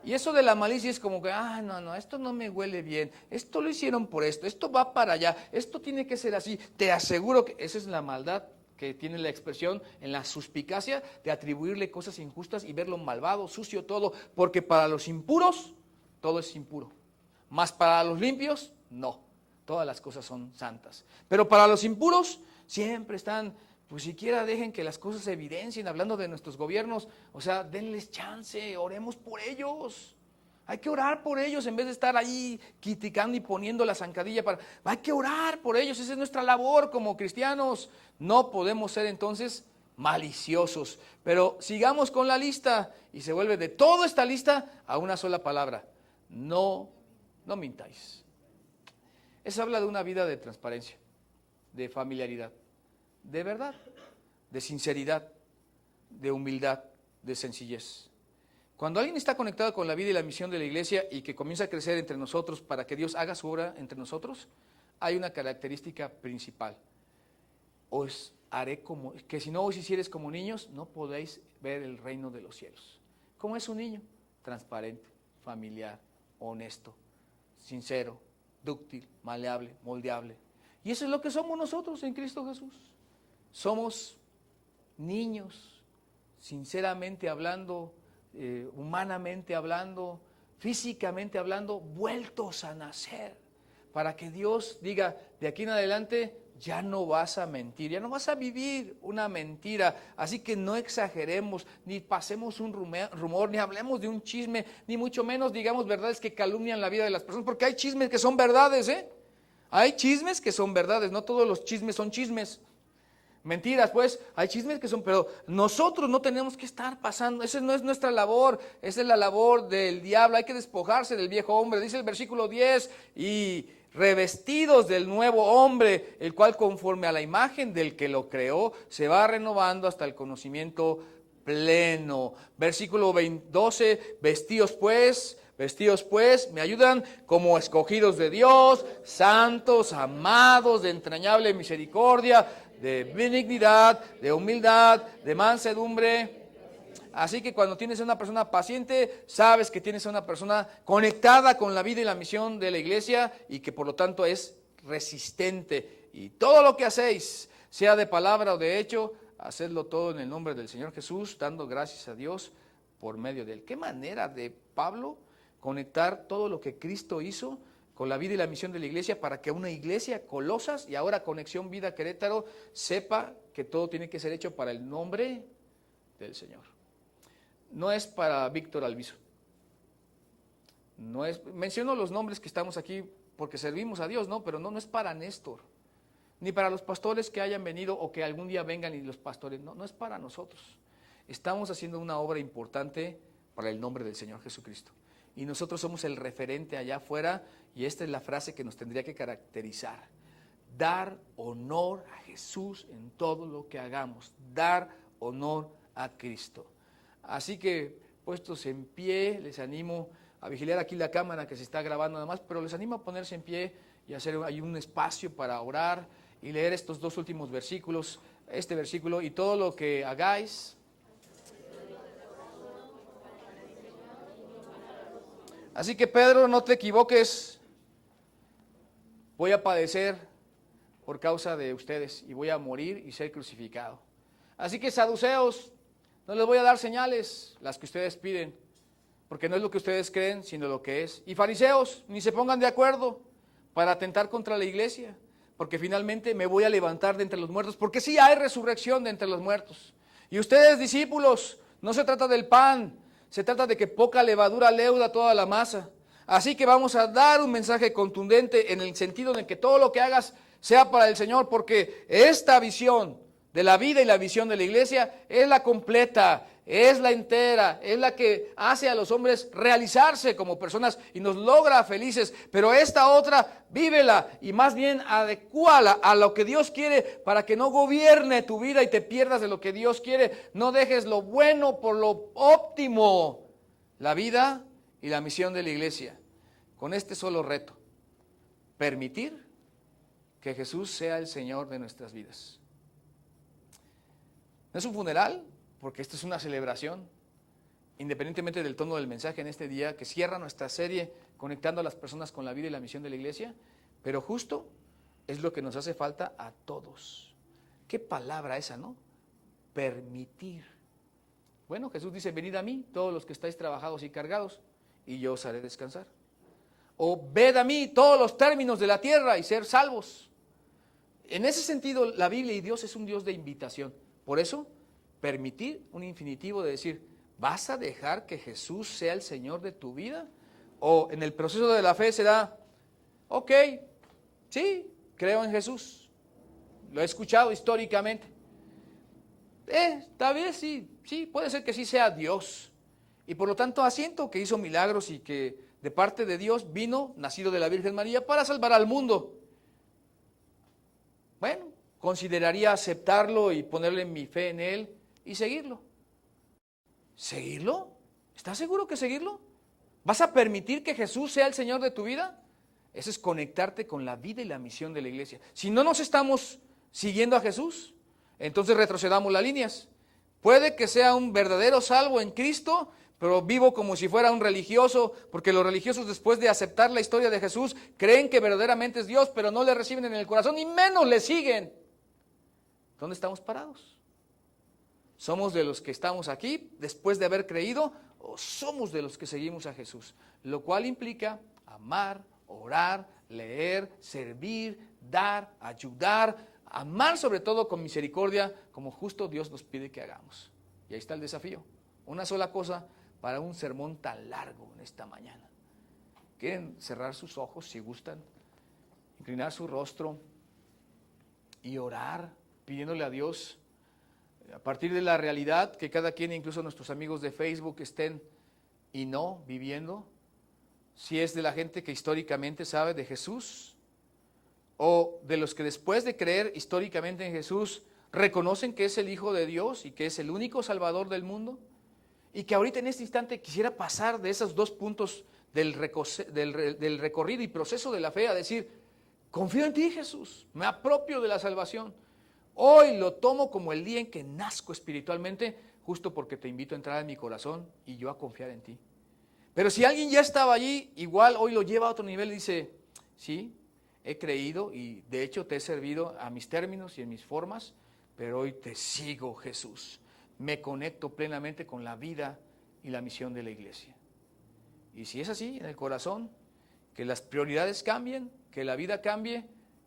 Y eso de la malicia es como que, no, esto no me huele bien, esto lo hicieron por esto va para allá, esto tiene que ser así. Te aseguro que esa es la maldad que tiene la expresión en la suspicacia de atribuirle cosas injustas y verlo malvado, sucio todo, porque para los impuros todo es impuro. Mas para los limpios, no. Todas las cosas son santas. Pero para los impuros, siempre están, pues siquiera dejen que las cosas se evidencien, hablando de nuestros gobiernos. O sea, denles chance, oremos por ellos. Hay que orar por ellos en vez de estar ahí criticando y poniendo la zancadilla para... Hay que orar por ellos, esa es nuestra labor como cristianos. No podemos ser entonces maliciosos. Pero sigamos con la lista y se vuelve de toda esta lista a una sola palabra. No mintáis. Eso habla de una vida de transparencia, de familiaridad, de verdad, de sinceridad, de humildad, de sencillez. Cuando alguien está conectado con la vida y la misión de la iglesia y que comienza a crecer entre nosotros para que Dios haga su obra entre nosotros, hay una característica principal. Os haré como, que si no os hicieres como niños, no podéis ver el reino de los cielos. ¿Cómo es un niño? Transparente, familiar, honesto, sincero, dúctil, maleable, moldeable. Y eso es lo que somos nosotros en Cristo Jesús. Somos niños, sinceramente hablando, humanamente hablando, físicamente hablando, vueltos a nacer, para que Dios diga, de aquí en adelante ya no vas a mentir, ya no vas a vivir una mentira, así que no exageremos, ni pasemos un rumor, ni hablemos de un chisme, ni mucho menos digamos verdades que calumnian la vida de las personas, porque hay chismes que son verdades, hay chismes que son verdades, no todos los chismes son chismes. Mentiras, pues, hay chismes que son, pero nosotros no tenemos que estar pasando, esa no es nuestra labor, esa es la labor del diablo, hay que despojarse del viejo hombre, dice el versículo 10, y revestidos del nuevo hombre, el cual conforme a la imagen del que lo creó, se va renovando hasta el conocimiento pleno. Versículo 12, vestidos pues, me ayudan como escogidos de Dios, santos, amados, de entrañable misericordia, de benignidad, de humildad, de mansedumbre. Así que cuando tienes a una persona paciente, sabes que tienes a una persona conectada con la vida y la misión de la iglesia y que por lo tanto es resistente. Y todo lo que hacéis, sea de palabra o de hecho, hacedlo todo en el nombre del Señor Jesús, dando gracias a Dios por medio de él. ¿Qué manera de Pablo conectar todo lo que Cristo hizo con la vida y la misión de la iglesia para que una iglesia, Colosas y ahora Conexión Vida Querétaro, sepa que todo tiene que ser hecho para el nombre del Señor? No es para Víctor Alviso. Menciono los nombres que estamos aquí porque servimos a Dios, ¿no? Pero no es para Néstor, ni para los pastores que hayan venido o que algún día vengan y los pastores, no es para nosotros. Estamos haciendo una obra importante para el nombre del Señor Jesucristo. Y nosotros somos el referente allá afuera y esta es la frase que nos tendría que caracterizar. Dar honor a Jesús en todo lo que hagamos. Dar honor a Cristo. Así que, puestos en pie, les animo a vigilar aquí la cámara que se está grabando nada más, pero les animo a ponerse en pie y hacer ahí un espacio para orar y leer estos dos últimos versículos, este versículo, y todo lo que hagáis. Así que Pedro, no te equivoques, voy a padecer por causa de ustedes y voy a morir y ser crucificado. Así que saduceos, no les voy a dar señales, las que ustedes piden, porque no es lo que ustedes creen, sino lo que es. Y fariseos, ni se pongan de acuerdo para atentar contra la iglesia, porque finalmente me voy a levantar de entre los muertos, porque sí hay resurrección de entre los muertos. Y ustedes, discípulos, no se trata del pan, se trata de que poca levadura leuda toda la masa. Así que vamos a dar un mensaje contundente en el sentido de que todo lo que hagas sea para el Señor, porque esta visión de la vida y la visión de la iglesia es la completa, es la entera, es la que hace a los hombres realizarse como personas y nos logra felices. Pero esta otra, vívela y más bien adecúala a lo que Dios quiere para que no gobierne tu vida y te pierdas de lo que Dios quiere. No dejes lo bueno por lo óptimo. La vida y la misión de la iglesia, con este solo reto: permitir que Jesús sea el Señor de nuestras vidas. No es un funeral, porque esto es una celebración, independientemente del tono del mensaje en este día, que cierra nuestra serie conectando a las personas con la vida y la misión de la iglesia, pero justo es lo que nos hace falta a todos. Qué palabra esa, ¿no? Permitir. Bueno, Jesús dice: venid a mí, todos los que estáis trabajados y cargados, y yo os haré descansar. O ved a mí todos los términos de la tierra y ser salvos. En ese sentido, la Biblia y Dios es un Dios de invitación. Por eso, permitir, un infinitivo de decir: ¿vas a dejar que Jesús sea el Señor de tu vida? O en el proceso de la fe será: ok, sí, creo en Jesús, lo he escuchado históricamente. Tal vez sí, puede ser que sí sea Dios. Y por lo tanto asiento que hizo milagros y que de parte de Dios vino, nacido de la Virgen María, para salvar al mundo. Bueno, consideraría aceptarlo y ponerle mi fe en Él y seguirlo. ¿Seguirlo? ¿Estás seguro que seguirlo? ¿Vas a permitir que Jesús sea el Señor de tu vida? Eso es conectarte con la vida y la misión de la iglesia. Si no nos estamos siguiendo a Jesús, entonces retrocedamos las líneas. Puede que sea un verdadero salvo en Cristo, pero vivo como si fuera un religioso, porque los religiosos, después de aceptar la historia de Jesús, creen que verdaderamente es Dios, pero no le reciben en el corazón, ni menos le siguen. ¿Dónde estamos parados? ¿Somos de los que estamos aquí después de haber creído, o somos de los que seguimos a Jesús? Lo cual implica amar, orar, leer, servir, dar, ayudar, amar sobre todo con misericordia, como justo Dios nos pide que hagamos. Y ahí está el desafío. Una sola cosa para un sermón tan largo en esta mañana. ¿Quieren cerrar sus ojos si gustan? Inclinar su rostro y orar, pidiéndole a Dios, a partir de la realidad que cada quien, incluso nuestros amigos de Facebook, estén y no viviendo, si es de la gente que históricamente sabe de Jesús, o de los que después de creer históricamente en Jesús, reconocen que es el Hijo de Dios y que es el único Salvador del mundo, y que ahorita en este instante quisiera pasar de esos dos puntos del recorrido y proceso de la fe a decir: confío en ti, Jesús, me apropio de la salvación. Hoy lo tomo como el día en que nazco espiritualmente, justo porque te invito a entrar en mi corazón y yo a confiar en ti. Pero si alguien ya estaba allí, igual hoy lo lleva a otro nivel y dice: sí, he creído y de hecho te he servido a mis términos y en mis formas, pero hoy te sigo, Jesús. Me conecto plenamente con la vida y la misión de la iglesia. Y si es así en el corazón, que las prioridades cambien, que la vida cambie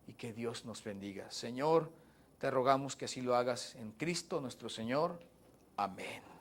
y que Dios nos bendiga. Señor, te rogamos que así lo hagas en Cristo nuestro Señor. Amén.